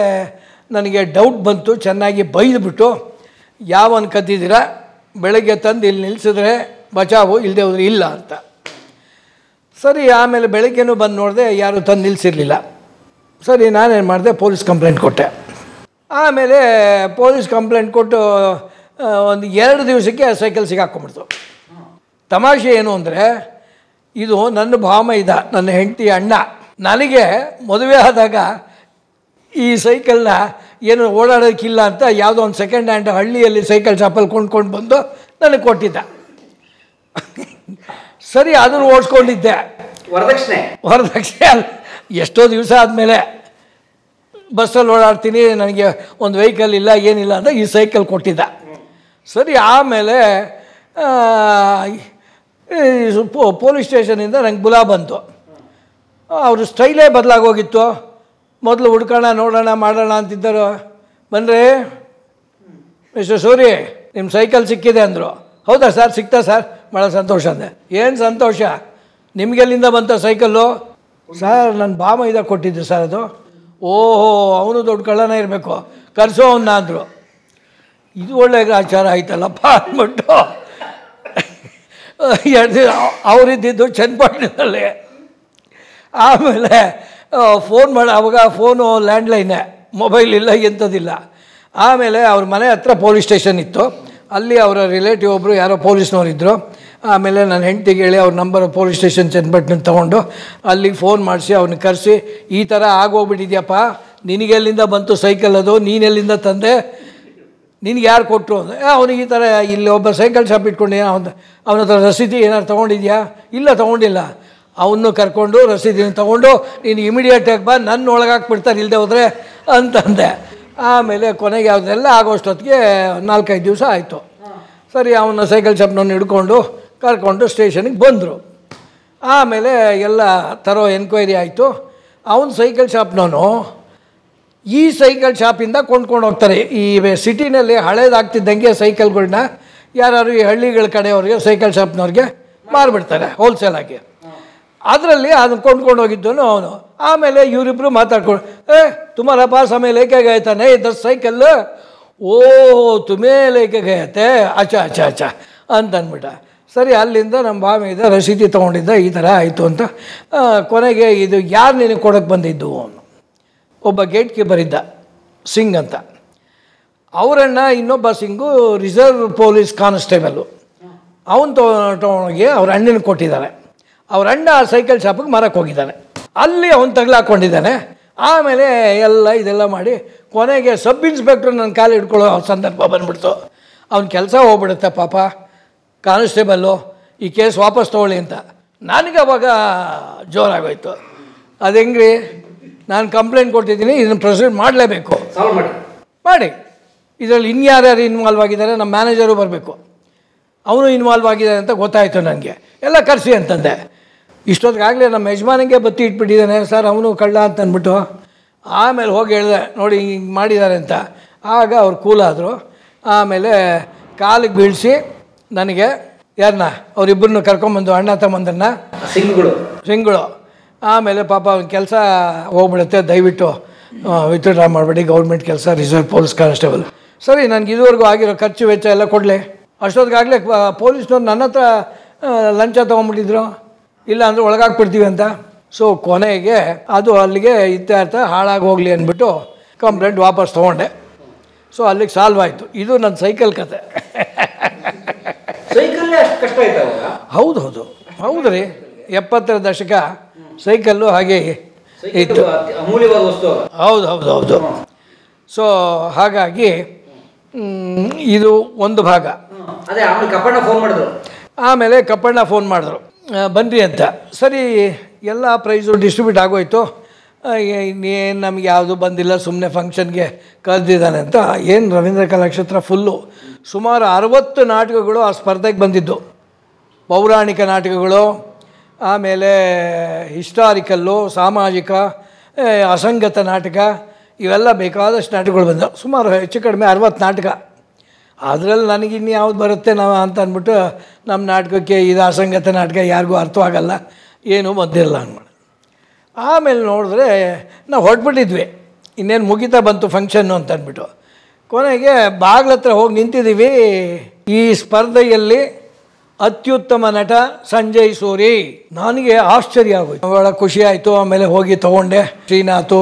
ನನಗೆ ಡೌಟ್ ಬಂತು. ಚೆನ್ನಾಗಿ ಬೈದುಬಿಟ್ಟು ಯಾವನ್ ಕದ್ದಿದ್ದೀರಾ, ಬೆಳಗ್ಗೆ ತಂದು ಇಲ್ಲಿ ನಿಲ್ಲಿಸಿದ್ರೆ ಬಚಾವು, ಇಲ್ಲದೆ ಹೋದ್ರೆ ಇಲ್ಲ ಅಂತ. ಸರಿ, ಆಮೇಲೆ ಬೆಳಗ್ಗೆನೂ ಬಂದು ನೋಡಿದೆ, ಯಾರೂ ತಂದು ನಿಲ್ಲಿಸಿರಲಿಲ್ಲ. ಸರಿ, ನಾನೇನು ಮಾಡಿದೆ, ಪೊಲೀಸ್ ಕಂಪ್ಲೇಂಟ್ ಕೊಟ್ಟೆ. ಆಮೇಲೆ ಪೊಲೀಸ್ ಕಂಪ್ಲೇಂಟ್ ಕೊಟ್ಟು ಒಂದು 2 ದಿವಸಕ್ಕೆ ಸೈಕಲ್ ಸಿಗಾಕೊಂಡ್ಬಿಡ್ತು. ತಮಾಷೆ ಏನು ಅಂದರೆ, ಇದು ನನ್ನ ಭಾಮೈದ, ನನ್ನ ಹೆಂಡತಿ ಅಣ್ಣ. ನನಗೆ ಮದುವೆ ಆದಾಗ ಈ ಸೈಕಲ್ನ ಏನು ಓಡಾಡೋಕ್ಕಿಲ್ಲ ಅಂತ ಯಾವುದೋ ಒಂದು ಸೆಕೆಂಡ್ ಹ್ಯಾಂಡ್ ಹಳ್ಳಿಯಲ್ಲಿ ಸೈಕಲ್ ಶಾಪಲ್ಲಿ ಕೊಂಡ್ಕೊಂಡು ಬಂದು ನನಗೆ ಕೊಟ್ಟಿದ್ದ. ಸರಿ, ಅದನ್ನು ಓಡಿಸ್ಕೊಂಡಿದ್ದೆ. ವರದಕ್ಷಿಣೆ ಎಷ್ಟೋ ದಿವಸ ಆದಮೇಲೆ ಬಸ್ಸಲ್ಲಿ ಓಡಾಡ್ತೀನಿ, ನನಗೆ ಒಂದು ವೆಹಿಕಲ್ ಇಲ್ಲ, ಏನಿಲ್ಲ ಅಂತ ಈ ಸೈಕಲ್ ಕೊಟ್ಟಿದ್ದ. ಸರಿ, ಆಮೇಲೆ ಪೊಲೀಸ್ ಸ್ಟೇಷನಿಂದ ನಂಗೆ ಬುಲಾ ಬಂತು. ಅವರು ಸ್ಟೈಲೇ ಬದಲಾಗೋಗಿತ್ತು. ಮೊದಲು ಹುಡ್ಕೋಣ, ನೋಡೋಣ, ಮಾಡೋಣ ಅಂತಿದ್ದರು. ಬನ್ನಿರಿ ಮಿಸ್ಟರ್ ಸೂರಿ, ನಿಮ್ಮ ಸೈಕಲ್ ಸಿಕ್ಕಿದೆ ಅಂದರು. ಹೌದಾ ಸರ್, ಸಿಕ್ತಾ ಸರ್? ಭಾಳ ಸಂತೋಷ ಅಂದೆ. ಏನು ಸಂತೋಷ, ನಿಮಗೆಲ್ಲಿಂದ ಬಂತ ಸೈಕಲ್ಲು? ಸರ್, ನನ್ನ ಭಾಮೈದ ಕೊಟ್ಟಿದ್ದು ಸರ್ ಅದು. ಓಹೋ, ಅವನು ದೊಡ್ಡ ಕಳ್ಳನ ಇರಬೇಕು, ಕರೆಸೋ ಅವನ್ನ ಅಂದರು. ಇದು ಒಳ್ಳೆ ಆಚಾರ ಆಯ್ತಲ್ಲಪ್ಪ ಅಂದ್ಬಿಟ್ಟು ಅವರಿದ್ದಿದ್ದು ಚನ್ನಪಟ್ಟಣದಲ್ಲಿ. ಆಮೇಲೆ ಫೋನ್ ಮಾಡಿ, ಅವಾಗ ಫೋನು ಲ್ಯಾಂಡ್ಲೈನೇ, ಮೊಬೈಲ್ ಇಲ್ಲ, ಎಂಥದ್ದಿಲ್ಲ. ಆಮೇಲೆ ಅವ್ರ ಮನೆ ಹತ್ರ ಪೊಲೀಸ್ ಸ್ಟೇಷನ್ ಇತ್ತು. ಅಲ್ಲಿ ಅವರ ರಿಲೇಟಿವ್ ಒಬ್ಬರು ಯಾರೋ ಪೊಲೀಸ್ನವರಿದ್ದರು. ಆಮೇಲೆ ನನ್ನ ಹೆಂಡ್ತಿಗೆ ಹೇಳಿ ಅವ್ರ ನಂಬರ್ ಪೊಲೀಸ್ ಸ್ಟೇಷನ್ ಚನ್ನಪಟ್ಟಣ ತೊಗೊಂಡು ಅಲ್ಲಿಗೆ ಫೋನ್ ಮಾಡಿಸಿ ಅವ್ರನ್ನ ಕರೆಸಿ, ಈ ಥರ ಆಗೋಗ್ಬಿಟ್ಟಿದ್ಯಪ್ಪ, ನಿನಗೆಲ್ಲಿಂದ ಬಂತು ಸೈಕಲ್, ಅದು ನೀನೆಲ್ಲಿಂದ ತಂದೆ, ನಿನಗೆ ಯಾರು ಕೊಟ್ಟರು ಅಂದರೆ, ಅವನಿಗೆ ಈ ಥರ ಇಲ್ಲಿ ಒಬ್ಬ ಸೈಕಲ್ ಶಾಪ್ ಇಟ್ಕೊಂಡು ಅವನ ಹತ್ರ ರಸೀದಿ ಏನಾರು ತೊಗೊಂಡಿದ್ಯಾ? ಇಲ್ಲ, ತೊಗೊಂಡಿಲ್ಲ. ಅವನು ಕರ್ಕೊಂಡು ರಸೀದಿನ ತೊಗೊಂಡು ನೀನು ಇಮಿಡಿಯೇಟಾಗಿ ಬಾ, ನನ್ನ ಒಳಗಾಕ್ಬಿಡ್ತಾರೆ ಇಲ್ಲದೆ ಹೋದರೆ ಅಂತಂದೆ. ಆಮೇಲೆ ಕೊನೆಗೆ ಅದೆಲ್ಲ ಆಗೋಷ್ಟೊತ್ತಿಗೆ 4-5 ದಿವಸ ಆಯಿತು. ಸರಿ, ಅವನ ಸೈಕಲ್ ಶಾಪ್ನವ್ನು ಹಿಡ್ಕೊಂಡು ಕರ್ಕೊಂಡು ಸ್ಟೇಷನಿಗೆ ಬಂದರು. ಆಮೇಲೆ ಎಲ್ಲ ಥರೋ ಎನ್ಕ್ವೈರಿ ಆಯಿತು. ಅವನ ಸೈಕಲ್ ಶಾಪ್ನವನು ಈ ಸೈಕಲ್ ಶಾಪಿಂದ ಕೊಂಡ್ಕೊಂಡು ಹೋಗ್ತಾರೆ. ಈ ಸಿಟಿನಲ್ಲಿ ಹಳೇದಾಗ್ತಿದ್ದಂಗೆ ಸೈಕಲ್ಗಳನ್ನ ಯಾರು ಈ ಹಳ್ಳಿಗಳ ಕಡೆಯವ್ರಿಗೆ ಸೈಕಲ್ ಶಾಪ್ನವ್ರಿಗೆ ಮಾರಿಬಿಡ್ತಾರೆ ಹೋಲ್ಸೇಲಾಗಿ. ಅದರಲ್ಲಿ ಅದನ್ನು ಕೊಂಡ್ಕೊಂಡು ಹೋಗಿದ್ದನು ಅವನು. ಆಮೇಲೆ ಇವರಿಬ್ಬರು ಮಾತಾಡ್ಕೊಂಡು, ತುಮಾರ ಪಾಸ್ ಹಮೇं लेके गए था नहीं 10 ಸೈಕಲ್, ಓ ತುಮೇ लेके गए थे, ಅಚ್ಚಾ ಅಚ್ಚಾ ಅಚ್ಚಾ ಅಂತ ಅಂದ್ಬಿಟ್ಟ. ಸರಿ, ಅಲ್ಲಿಂದ ನಮ್ಮ ಭಾಮೈದ ರಸೀದಿ ತೊಗೊಂಡಿದ್ದ, ಈ ಥರ ಆಯಿತು ಅಂತ. ಕೊನೆಗೆ ಇದು ಯಾರು ನಿನಗೆ ಕೊಡೋಕ್ಕೆ ಬಂದಿದ್ದು? ಅವನು ಒಬ್ಬ ಗೇಟ್ ಕೀಪರ್ ಇದ್ದ, ಸಿಂಗ್ ಅಂತ. ಅವರಣ್ಣ ಇನ್ನೊಬ್ಬ ಸಿಂಗು ರಿಸರ್ವ್ ಪೊಲೀಸ್ ಕಾನ್ಸ್ಟೇಬಲು. ಅವನು ತೊಗೊಂಡೋಗಿ ಅವ್ರ ಅಣ್ಣನಿಗೆ ಕೊಟ್ಟಿದ್ದಾನೆ. ಅವ್ರ ಅಣ್ಣ ಆ ಸೈಕಲ್ ಶಾಪಿಗೆ ಮಾರಕ್ಕೆ ಹೋಗಿದ್ದಾನೆ. ಅಲ್ಲಿ ಅವನು ತಗಲಾಕೊಂಡಿದ್ದಾನೆ. ಆಮೇಲೆ ಇದೆಲ್ಲ ಮಾಡಿ ಕೊನೆಗೆ ಸಬ್ ಇನ್ಸ್ಪೆಕ್ಟ್ರ್ ನನ್ನ ಕಾಲು ಹಿಡ್ಕೊಳ್ಳೋ ಸಂದರ್ಭ ಬಂದ್ಬಿಡ್ತು. ಅವ್ನ ಕೆಲಸ ಹೋಗ್ಬಿಡುತ್ತೆ ಪಾಪ, ಕಾನ್ಸ್ಟೇಬಲ್ಲು, ಈ ಕೇಸ್ ವಾಪಸ್ ತೊಗೊಳ್ಳಿ ಅಂತ. ನನಗೆ ಅವಾಗ ಜೋರಾಗೋಯ್ತು. ಅದು ಹೆಂಗ್ರಿ, ನಾನು ಕಂಪ್ಲೇಂಟ್ ಕೊಟ್ಟಿದ್ದೀನಿ, ಇದನ್ನು ಪ್ರೊಸೀಡ್ ಮಾಡಲೇಬೇಕು, ಮಾಡಿ. ಇದರಲ್ಲಿ ಇನ್ಯಾರ್ಯಾರು ಇನ್ವಾಲ್ವ್ ಆಗಿದ್ದಾರೆ, ನಮ್ಮ ಮ್ಯಾನೇಜರು ಬರಬೇಕು, ಅವನು ಇನ್ವಾಲ್ವ್ ಆಗಿದ್ದಾನೆ ಅಂತ ಗೊತ್ತಾಯಿತು ನನಗೆ. ಎಲ್ಲ ಕರೆಸಿ ಅಂತಂದೆ. ಇಷ್ಟೊತ್ತಿಗಾಗಲೇ ನಮ್ಮ ಯಜಮಾನಿಗೆ ಬತ್ತಿ ಇಟ್ಬಿಟ್ಟಿದ್ದಾನೆ ಸರ್, ಅವನು ಕಳ್ಳ ಅಂತ ಅಂದ್ಬಿಟ್ಟು. ಆಮೇಲೆ ಹೋಗಿ ಹೇಳಿದೆ, ನೋಡಿ ಹಿಂಗೆ ಮಾಡಿದ್ದಾರೆ ಅಂತ. ಆಗ ಅವ್ರು ಕೂಲಾದರು. ಆಮೇಲೆ ಕಾಲಿಗೆ ಬೀಳಿಸಿ ನನಗೆ ಯಾರನ್ನ ಅವರಿಬ್ಬರನ್ನು ಕರ್ಕೊಂಬಂದು ಅಣ್ಣ ತಮ್ಮಂದನ್ನ ಸಿಂಗಳು. ಆಮೇಲೆ ಪಾಪ ಅವ್ನ ಕೆಲಸ ಹೋಗ್ಬಿಡುತ್ತೆ, ದಯವಿಟ್ಟು ವಿತ್ಡ್ರಾ ಮಾಡಬೇಡಿ, ಗೌರ್ಮೆಂಟ್ ಕೆಲಸ, ರಿಸರ್ವ್ ಪೊಲೀಸ್ ಕಾನ್ಸ್ಟೇಬಲ್. ಸರಿ, ನನಗೆ ಇದುವರೆಗೂ ಆಗಿರೋ ಖರ್ಚು ವೆಚ್ಚ ಎಲ್ಲ ಕೊಡಲಿ. ಅಷ್ಟೊತ್ತಿಗಾಗಲೇ ಪೊಲೀಸ್ನವ್ರು ನನ್ನ ಹತ್ರ ಲಂಚ ತೊಗೊಂಡ್ಬಿಟ್ಟಿದ್ರು, ಇಲ್ಲ ಅಂದರೆ ಒಳಗಾಕ್ಬಿಡ್ತೀವಿ ಅಂತ. ಸೊ ಕೊನೆಗೆ ಅದು ಅಲ್ಲಿಗೆ ಇತ್ಯರ್ಥ, ಹಾಳಾಗಿ ಹೋಗಲಿ ಅಂದ್ಬಿಟ್ಟು ಕಂಪ್ಲೇಂಟ್ ವಾಪಸ್ ತೊಗೊಂಡೆ. ಸೊ ಅಲ್ಲಿಗೆ ಸಾಲ್ವ್ ಆಯಿತು. ಇದು ನನ್ನ ಸೈಕಲ್ ಕತೆ. ಹೌದು ಹೌದು ಹೌದು ರೀ, 70ರ ದಶಕ ಸೈಕಲ್ಲು ಹಾಗೆ ಇತ್ತು. ಹೌದು ಹೌದು ಹೌದು. ಸೊ ಹಾಗಾಗಿ ಇದು ಒಂದು ಭಾಗ. ಆಮೇಲೆ ಕಪ್ಪಣ್ಣ ಫೋನ್ ಮಾಡಿದ್ರು, ಬನ್ನಿರಿ ಅಂತ. ಸರಿ, ಎಲ್ಲ ಪ್ರೈಸು ಡಿಸ್ಟ್ರಿಬ್ಯೂಟ್ ಆಗೋಯ್ತು. ಇನ್ನೇನು ನಮಗೆ ಯಾವುದು ಬಂದಿಲ್ಲ, ಸುಮ್ಮನೆ ಫಂಕ್ಷನ್ಗೆ ಕರೆದಿದ್ದಾನೆ ಅಂತ. ಏನು ರವೀಂದ್ರ ಕಲಾಕ್ಷೇತ್ರ ಫುಲ್ಲು, ಸುಮಾರು 60 ನಾಟಕಗಳು ಆ ಸ್ಪರ್ಧೆಗೆ ಬಂದಿದ್ದು. ಪೌರಾಣಿಕ ನಾಟಕಗಳು, ಆಮೇಲೆ ಹಿಸ್ಟಾರಿಕಲ್ಲು, ಸಾಮಾಜಿಕ, ಅಸಂಗತ ನಾಟಕ, ಇವೆಲ್ಲ ಬೇಕಾದಷ್ಟು ನಾಟಕಗಳು ಬಂದವು. ಸುಮಾರು ಹೆಚ್ಚು ಕಡಿಮೆ 60 ನಾಟಕ. ಅದರಲ್ಲಿ ನನಗಿನ್ನು ಯಾವ್ದು ಬರುತ್ತೆ ನಾವು ಅಂತ ಅಂದ್ಬಿಟ್ಟು ನಮ್ಮ ನಾಟಕಕ್ಕೆ ಇದು ಅಸಂಗತ ನಾಟಕ ಯಾರಿಗೂ ಅರ್ಥವಾಗಲ್ಲ, ಏನೂ ಬಂದಿರಲ್ಲ ಅಂದ್ಬಿಟ್ಟು. ಆಮೇಲೆ ನೋಡಿದ್ರೆ ನಾವು ಹೊರಟ್ಬಿಟ್ಟಿದ್ವಿ ಇನ್ನೇನು ಮುಗಿತಾ ಬಂತು ಫಂಕ್ಷನ್ನು ಅಂತ ಅಂದ್ಬಿಟ್ಟು ಕೊನೆಗೆ ಬಾಗ್ಲ ಹತ್ರ ಹೋಗಿ ನಿಂತಿದ್ದೀವಿ. ಈ ಸ್ಪರ್ಧೆಯಲ್ಲಿ ಅತ್ಯುತ್ತಮ ನಟ ಸಂಜಯ್ ಸೂರಿ. ನನಗೆ ಆಶ್ಚರ್ಯ ಆಗೋಯ್ತು, ಭಾಳ ಖುಷಿ ಆಯಿತು. ಆಮೇಲೆ ಹೋಗಿ ತೊಗೊಂಡೆ. ಶ್ರೀನಾಥು,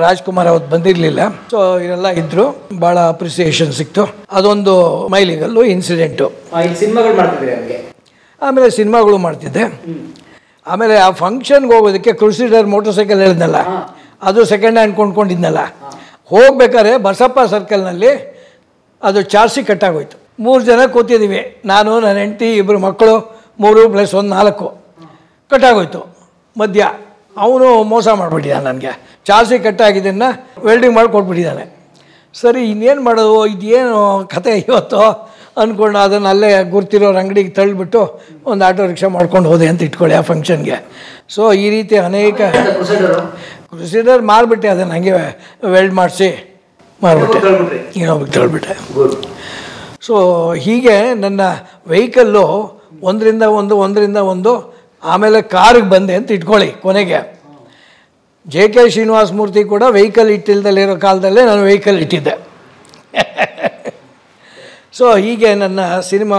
ರಾಜ್ಕುಮಾರ್ ಅವತ್ತು ಬಂದಿರಲಿಲ್ಲ, ಸೊ ಇವರೆಲ್ಲ ಇದ್ದರು. ಭಾಳ ಅಪ್ರಿಸಿಯೇಷನ್ ಸಿಕ್ತು. ಅದೊಂದು ಮೈಲಿಗಲ್ಲು ಇನ್ಸಿಡೆಂಟು. ಸಿನಿಮಾಗಳು ಮಾಡ್ತಿದ್ರಿ ಹಂಗೆ? ಆಮೇಲೆ ಸಿನಿಮಾಗಳು ಮಾಡ್ತಿದ್ದೆ. ಆಮೇಲೆ ಆ ಫಂಕ್ಷನ್ಗೆ ಹೋಗೋದಕ್ಕೆ ಕ್ರೂಸಿಡರ್ ಮೋಟರ್ ಸೈಕಲ್ ಹೇಳಿದ್ನಲ್ಲ, ಅದು ಸೆಕೆಂಡ್ ಹ್ಯಾಂಡ್ ಕೊಂಡ್ಕೊಂಡಿದ್ನಲ್ಲ. ಹೋಗ್ಬೇಕಾದ್ರೆ ಬಸಪ್ಪ ಸರ್ಕಲ್ನಲ್ಲಿ ಅದು ಚಾರ್ಸಿ ಕಟ್ಟಾಗೋಯ್ತು. 3 ಜನ ಕೂತಿದ್ದೀವಿ, ನಾನು, ನನ್ನ ಹೆಂಡತಿ, 2 ಮಕ್ಕಳು, 3 + 1 4 ಕಟ್ಟಾಗೋಯ್ತು. ಮಧ್ಯ ಅವನು ಮೋಸ ಮಾಡಿಬಿಟ್ಟಿದ್ದಾನೆ. ನನಗೆ ಚಾರ್ಸಿ ಕಟ್ಟಾಗಿದ್ದನ್ನು ವೆಲ್ಡಿಂಗ್ ಮಾಡಿ ಕೊಟ್ಬಿಟ್ಟಿದ್ದಾನೆ. ಸರಿ, ಇನ್ನೇನು ಮಾಡೋದು, ಇದೇನು ಕತೆ ಇವತ್ತು ಅಂದ್ಕೊಂಡು ಅದನ್ನು ಅಲ್ಲೇ ಗುರ್ತಿರೋರು ಅಂಗಡಿಗೆ ತಳ್ಳಿಬಿಟ್ಟು ಒಂದು ಆಟೋ ರಿಕ್ಷಾ ಮಾಡ್ಕೊಂಡು ಹೋದೆ ಅಂತ ಇಟ್ಕೊಳ್ಳಿ ಆ ಫಂಕ್ಷನ್ಗೆ. ಸೊ ಈ ರೀತಿ ಅನೇಕ ಕ್ರೂಸಿಡರ್ ಮಾರಿಬಿಟ್ಟೆ, ಅದನ್ನು ಹಾಗೆ ವೆಲ್ಡ್ ಮಾಡಿಸಿ ಮಾರಿಬಿಟ್ಟೆ, ಇನ್ನೊಬ್ಬರಿಗೆ ತಳ್ಳಿಬಿಟ್ಟೆ. ಸೊ ಹೀಗೆ ನನ್ನ ವೆಹಿಕಲ್ಲು ಒಂದರಿಂದ ಒಂದು ಆಮೇಲೆ ಕಾರಿಗೆ ಬಂದೆ ಅಂತ ಇಟ್ಕೊಳ್ಳಿ. ಕೊನೆಗೆ JK ಶ್ರೀನಿವಾಸ ಮೂರ್ತಿ ಕೂಡ ವೆಹಿಕಲ್ ಇಟ್ಟಿಲ್ದಲ್ಲಿರೋ ಕಾಲದಲ್ಲೇ ನಾನು ವೆಹಿಕಲ್ ಇಟ್ಟಿದ್ದೆ. ಸೊ ಹೀಗೆ ನನ್ನ ಸಿನಿಮಾ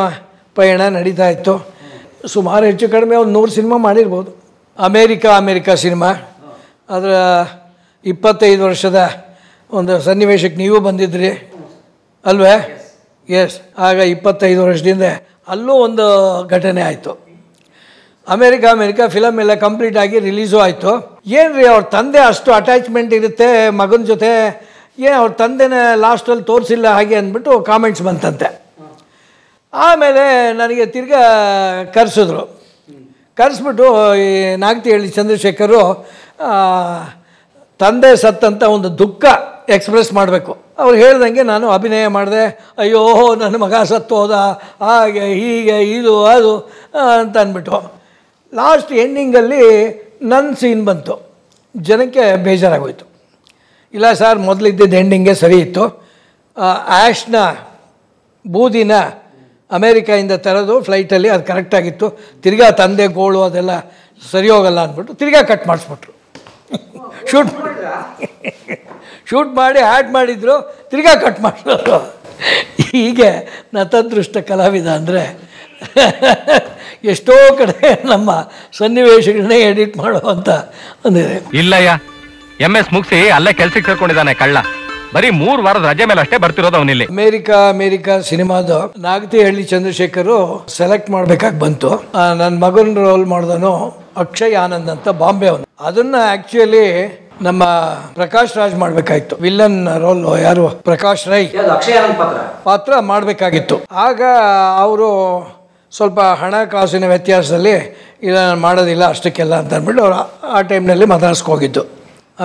ಪಯಣ ನಡೀತಾ ಇತ್ತು. ಸುಮಾರು ಹೆಚ್ಚು ಕಡಿಮೆ ಒಂದು 100 ಸಿನಿಮಾ ಮಾಡಿರ್ಬೋದು. ಅಮೇರಿಕಾ ಸಿನಿಮಾ, ಅದರ 25 ವರ್ಷದ ಒಂದು ಸನ್ನಿವೇಶಕ್ಕೆ ನೀವು ಬಂದಿದ್ರಿ ಅಲ್ವೇ? ಎಸ್. ಆಗ 25 ವರ್ಷದಿಂದ ಅಲ್ಲೂ ಒಂದು ಘಟನೆ ಆಯಿತು. ಅಮೇರಿಕಾ ಫಿಲಮ್ ಎಲ್ಲ ಕಂಪ್ಲೀಟ್ ಆಗಿ ರಿಲೀಸು ಆಯಿತು. ಏನು ರೀ, ಅವ್ರ ತಂದೆ ಅಷ್ಟು ಅಟ್ಯಾಚ್ಮೆಂಟ್ ಇರುತ್ತೆ ಮಗನ ಜೊತೆ, ಅವ್ರ ತಂದೆನ ಲಾಸ್ಟಲ್ಲಿ ತೋರಿಸಿಲ್ಲ ಹಾಗೆ ಅಂದ್ಬಿಟ್ಟು ಕಾಮೆಂಟ್ಸ್ ಬಂತಂತೆ. ಆಮೇಲೆ ನನಗೆ ತಿರ್ಗಾ ಕರೆಸ್ಬಿಟ್ಟು ಈ ನಾಗತಿಹಳ್ಳಿ ಚಂದ್ರಶೇಖರು ತಂದೆ ಸತ್ತಂತ ಒಂದು ದುಃಖ ಎಕ್ಸ್ಪ್ರೆಸ್ ಮಾಡಬೇಕು. ಅವ್ರು ಹೇಳ್ದಂಗೆ ನಾನು ಅಭಿನಯ ಮಾಡಿದೆ. ಅಯ್ಯೋ ನನ್ನ ಮಗ ಸತ್ತೋದ, ಹಾಗೆ ಹೀಗೆ ಇದು ಅದು ಅಂತ ಅಂದ್ಬಿಟ್ಟು ಲಾಸ್ಟ್ ಎಂಡಿಂಗಲ್ಲಿ ನನ್ನ ಸೀನ್ ಬಂತು. ಜನಕ್ಕೆ ಬೇಜಾರಾಗೋಯ್ತು. ಇಲ್ಲ ಸರ್, ಮೊದಲಿದ್ದಿದ್ದು ಎಂಡಿಂಗೇ ಸರಿ ಇತ್ತು. ಆ್ಯಶ್ನ ಬೂದಿನ ಅಮೇರಿಕಾಯಿಂದ ತರೋದು ಫ್ಲೈಟಲ್ಲಿ, ಅದು ಕರೆಕ್ಟಾಗಿತ್ತು. ತಿರ್ಗಾ ತಂದೆ ಗೋಳು ಅದೆಲ್ಲ ಸರಿ ಹೋಗಲ್ಲ ಅಂದ್ಬಿಟ್ಟು ತಿರ್ಗಾ ಕಟ್ ಮಾಡಿಸ್ಬಿಟ್ರು. ಶೂಟ್ ಮಾಡಿ ಆ್ಯಡ್ ಮಾಡಿದ್ರು, ತಿರ್ಗಾ ಕಟ್ ಮಾಡಿದ್ರು. ಹೀಗೆ ನತದೃಷ್ಟ ಕಲಾವಿದ ಅಂದರೆ ಎಷ್ಟೋ ಕಡೆ ನಮ್ಮ ಸನ್ನಿವೇಶಗಳನ್ನೇ ಎಡಿಟ್ ಮಾಡೋ ಅಂತ ಅಂದಿದೆ. ಇಲ್ಲಯ್ಯ, MS ಮುಗಿಸಿ ಅಲ್ಲೇ ಕೆಲ್ಸಕ್ಕೆ ಸೇರ್ಕೊಂಡಿದ್ದಾನೆ ಕಳ್ಳ. ಬರೀ 3 ವಾರದ ರಜೆ ಮೇಲೆ ಅಷ್ಟೇ ಬರ್ತಿರೋದು ಅವನಿಲ್ಲಿ. ಅಮೇರಿಕಾ ಸಿನಿಮಾದು ನಾಗತಿಹಳ್ಳಿ ಚಂದ್ರಶೇಖರು ಸೆಲೆಕ್ಟ್ ಮಾಡ್ಬೇಕಾಗಿ ಬಂತು. ನನ್ನ ಮಗನ ರೋಲ್ ಮಾಡಿದನು ಅಕ್ಷಯ್ ಆನಂದ್ ಅಂತ, ಬಾಂಬೆ ಅವನು. ಅದನ್ನ ಆಕ್ಚುಲಿ ನಮ್ಮ ಪ್ರಕಾಶ್ ರಾಜ್ ಮಾಡಬೇಕಾಗಿತ್ತು. ವಿಲ್ಲನ್ ರೋಲ್ ಯಾರು, ಪ್ರಕಾಶ್ ರೈ ಪಾತ್ರ ಮಾಡಬೇಕಾಗಿತ್ತು. ಆಗ ಅವರು ಸ್ವಲ್ಪ ಹಣಕಾಸಿನ ವ್ಯತ್ಯಾಸದಲ್ಲಿ ಇಲ್ಲ ನಾನು ಮಾಡೋದಿಲ್ಲ ಅಷ್ಟಕ್ಕೆಲ್ಲ ಅಂತ ಅಂದ್ಬಿಟ್ಟು ಅವರು ಆ ಟೈಮ್ನಲ್ಲಿ ಮದ್ರಾಸ್ಗೆ ಹೋಗಿದ್ದು.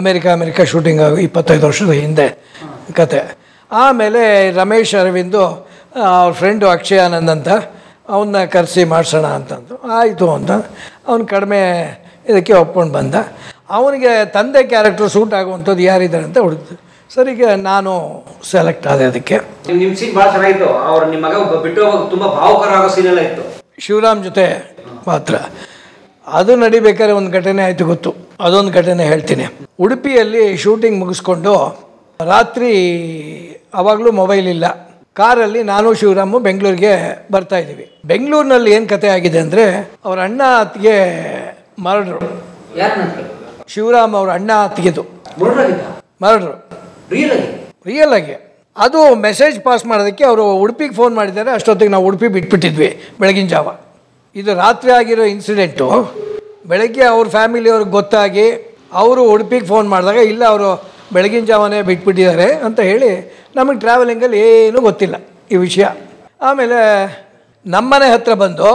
ಅಮೇರಿಕಾ ಶೂಟಿಂಗ್ 25 ವರ್ಷದ ಹಿಂದೆ ಕತೆ. ಆಮೇಲೆ ರಮೇಶ್ ಅರವಿಂದು ಅವ್ರ ಫ್ರೆಂಡು ಅಕ್ಷಯ್ ಆನಂದ್ ಅಂತ ಅವನ್ನ ಕರೆಸಿ ಮಾಡಿಸೋಣ ಅಂತಂದು ಆಯಿತು ಅಂತ ಅವನು ಕಡಿಮೆ ಇದಕ್ಕೆ ಒಪ್ಕೊಂಡು ಬಂದ. ಅವನಿಗೆ ತಂದೆ ಕ್ಯಾರೆಕ್ಟರ್ ಸೂಟ್ ಆಗುವಂಥದ್ದು ಯಾರಿದ್ದಾರೆ ಅಂತ ಹುಡುಕಿದ್ರು. ಸರಿಗೆ ನಾನು ಸೆಲೆಕ್ಟ್ ಆದೆ ಅದಕ್ಕೆ. ನಿಮ್ಮ ಸೀನ್ ಭಾಳ ಚೆನ್ನಾಗಿತ್ತು. ಅವ್ರು ನಿಮ್ಮ ಮಗ ಬಿಟ್ಟು ಹೋಗೋದು ತುಂಬ ಭಾವುಕರ ಆಗೋ ಸೀನ್ ಎಲ್ಲ ಇತ್ತು. ಶಿವರಾಮ್ ಜೊತೆ ಮಾತ್ರ ಅದು ನಡಿಬೇಕಾದ್ರೆ ಒಂದು ಘಟನೆ ಆಯಿತು ಗೊತ್ತು. ಅದೊಂದು ಘಟನೆ ಹೇಳ್ತೀನಿ. ಉಡುಪಿಯಲ್ಲಿ ಶೂಟಿಂಗ್ ಮುಗಿಸ್ಕೊಂಡು ರಾತ್ರಿ, ಆವಾಗಲೂ ಮೊಬೈಲ್ ಇಲ್ಲ, ಕಾರಲ್ಲಿ ನಾನು ಶಿವರಾಮು ಬೆಂಗಳೂರಿಗೆ ಬರ್ತಾಯಿದ್ದೀವಿ. ಬೆಂಗಳೂರಿನಲ್ಲಿ ಏನು ಕತೆ ಆಗಿದೆ ಅಂದರೆ ಅವ್ರ ಅಣ್ಣ ಅತ್ತಿಗೆ ಮರ್ಡ್ರು. ಶಿವರಾಮ್ ಅವ್ರ ಅಣ್ಣ ಅತ್ತಿಗೆದು ಮರ್ಡ್ರು ರಿಯಲ್ ಆಗಿ. ಅದು ಮೆಸೇಜ್ ಪಾಸ್ ಮಾಡೋದಕ್ಕೆ ಅವರು ಉಡುಪಿಗೆ ಫೋನ್ ಮಾಡಿದ್ದಾರೆ. ಅಷ್ಟೊತ್ತಿಗೆ ನಾವು ಉಡುಪಿ ಬಿಟ್ಬಿಟ್ಟಿದ್ವಿ ಬೆಳಗಿನ ಜಾವ. ಇದು ರಾತ್ರಿ ಆಗಿರೋ ಇನ್ಸಿಡೆಂಟು ಬೆಳಗ್ಗೆ ಅವ್ರ ಫ್ಯಾಮಿಲಿಯವ್ರಿಗೆ ಗೊತ್ತಾಗಿ ಅವರು ಉಡುಪಿಗೆ ಫೋನ್ ಮಾಡಿದಾಗ ಇಲ್ಲ ಅವರು ಬೆಳಗಿನ ಜಾವನೇ ಬಿಟ್ಬಿಟ್ಟಿದ್ದಾರೆ ಅಂತ ಹೇಳಿ ನಮಗೆ ಟ್ರಾವೆಲಿಂಗಲ್ಲಿ ಏನೂ ಗೊತ್ತಿಲ್ಲ ಈ ವಿಷಯ. ಆಮೇಲೆ ನಮ್ಮನೆ ಹತ್ರ ಬಂದು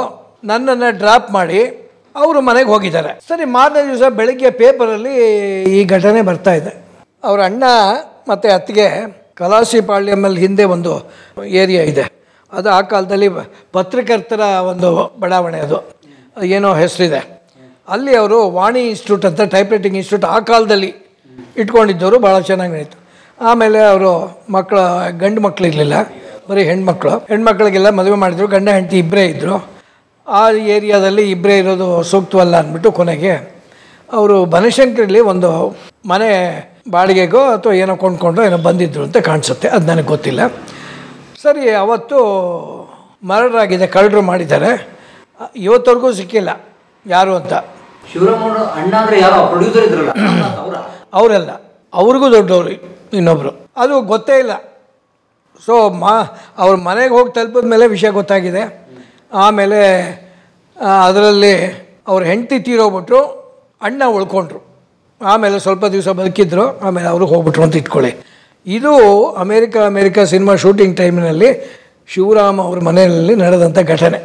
ನನ್ನನ್ನು ಡ್ರಾಪ್ ಮಾಡಿ ಅವರು ಮನೆಗೆ ಹೋಗಿದ್ದಾರೆ. ಸರಿ, ಮಾರನೇ ದಿವಸ ಬೆಳಗ್ಗೆ ಪೇಪರಲ್ಲಿ ಈ ಘಟನೆ ಬರ್ತಾಯಿದೆ. ಅವ್ರ ಅಣ್ಣ ಮತ್ತು ಅತ್ತಿಗೆ ಕಲಾಸಿಪಾಳ್ಯಮಲ್ಲಿ ಹಿಂದೆ ಒಂದು ಏರಿಯಾ ಇದೆ, ಅದು ಆ ಕಾಲದಲ್ಲಿ ಪತ್ರಕರ್ತರ ಒಂದು ಬಡಾವಣೆ, ಅದು ಏನೋ ಹೆಸರಿದೆ. ಅಲ್ಲಿ ಅವರು ವಾಣಿ ಇನ್ಸ್ಟಿಟ್ಯೂಟ್ ಅಂತ ಟೈಪ್ರೈಟಿಂಗ್ ಇನ್ಸ್ಟಿಟ್ಯೂಟ್ ಆ ಕಾಲದಲ್ಲಿ ಇಟ್ಕೊಂಡಿದ್ದವರು, ಭಾಳ ಚೆನ್ನಾಗಿ ನಡೀತು. ಆಮೇಲೆ ಅವರು ಗಂಡು ಮಕ್ಕಳಿರಲಿಲ್ಲ, ಬರೀ ಹೆಣ್ಮಕ್ಳಿಗೆಲ್ಲ ಮದುವೆ ಮಾಡಿದ್ರು. ಗಂಡ ಹೆಂಡತಿ ಇಬ್ಬರೇ ಇದ್ದರು. ಆ ಏರಿಯಾದಲ್ಲಿ ಇಬ್ಬರೇ ಇರೋದು ಸೂಕ್ತವಲ್ಲ ಅಂದ್ಬಿಟ್ಟು ಕೊನೆಗೆ ಅವರು ಬನಶಂಕರಿಲಿ ಒಂದು ಮನೆ ಬಾಡಿಗೆಗೋ ಅಥವಾ ಏನೋ ಕೊಂಡ್ಕೊಂಡು ಏನೋ ಬಂದಿದ್ರು ಅಂತ ಕಾಣಿಸುತ್ತೆ, ಅದು ನನಗೆ ಗೊತ್ತಿಲ್ಲ. ಸರಿ, ಅವತ್ತು ಮರ್ಡರ್ ಆಗಿದೆ, ಕಳ್ಳರು ಮಾಡಿದ್ದಾರೆ. ಇವತ್ತವರೆಗೂ ಸಿಕ್ಕಿಲ್ಲ ಯಾರು ಅಂತ. ಶಿವರಾಮಣ್ಣ ಅಣ್ಣ ಅಂದರೆ ಯಾರೋ ಪ್ರೊಡ್ಯೂಸರ್ ಇದ್ರಲ್ಲ ಅವರೆಲ್ಲ, ಅವ್ರಿಗೂ ದೊಡ್ಡವರು ಇನ್ನೊಬ್ಬರು, ಅದು ಗೊತ್ತೇ ಇಲ್ಲ. ಸೊ ಅವ್ರ ಮನೆಗೆ ಹೋಗಿ ತಲುಪಿದ ಮೇಲೆ ವಿಷಯ ಗೊತ್ತಾಗಿದೆ. ಆಮೇಲೆ ಅದರಲ್ಲಿ ಅವ್ರ ಹೆಂಡತಿ ತೀರೋಗ್ಬಿಟ್ರು, ಅಣ್ಣ ಉಳ್ಕೊಂಡ್ರು. ಆಮೇಲೆ ಸ್ವಲ್ಪ ದಿವಸ ಬದುಕಿದ್ರು, ಆಮೇಲೆ ಅವರು ಹೋಗ್ಬಿಟ್ರು ಅಂತ ಇಟ್ಕೊಳ್ಳಿ. ಇದು ಅಮೇರಿಕಾ ಸಿನಿಮಾ ಶೂಟಿಂಗ್ ಟೈಮಿನಲ್ಲಿ ಶಿವರಾಮ್ ಅವ್ರ ಮನೆಯಲ್ಲಿ ನಡೆದಂಥ ಘಟನೆ.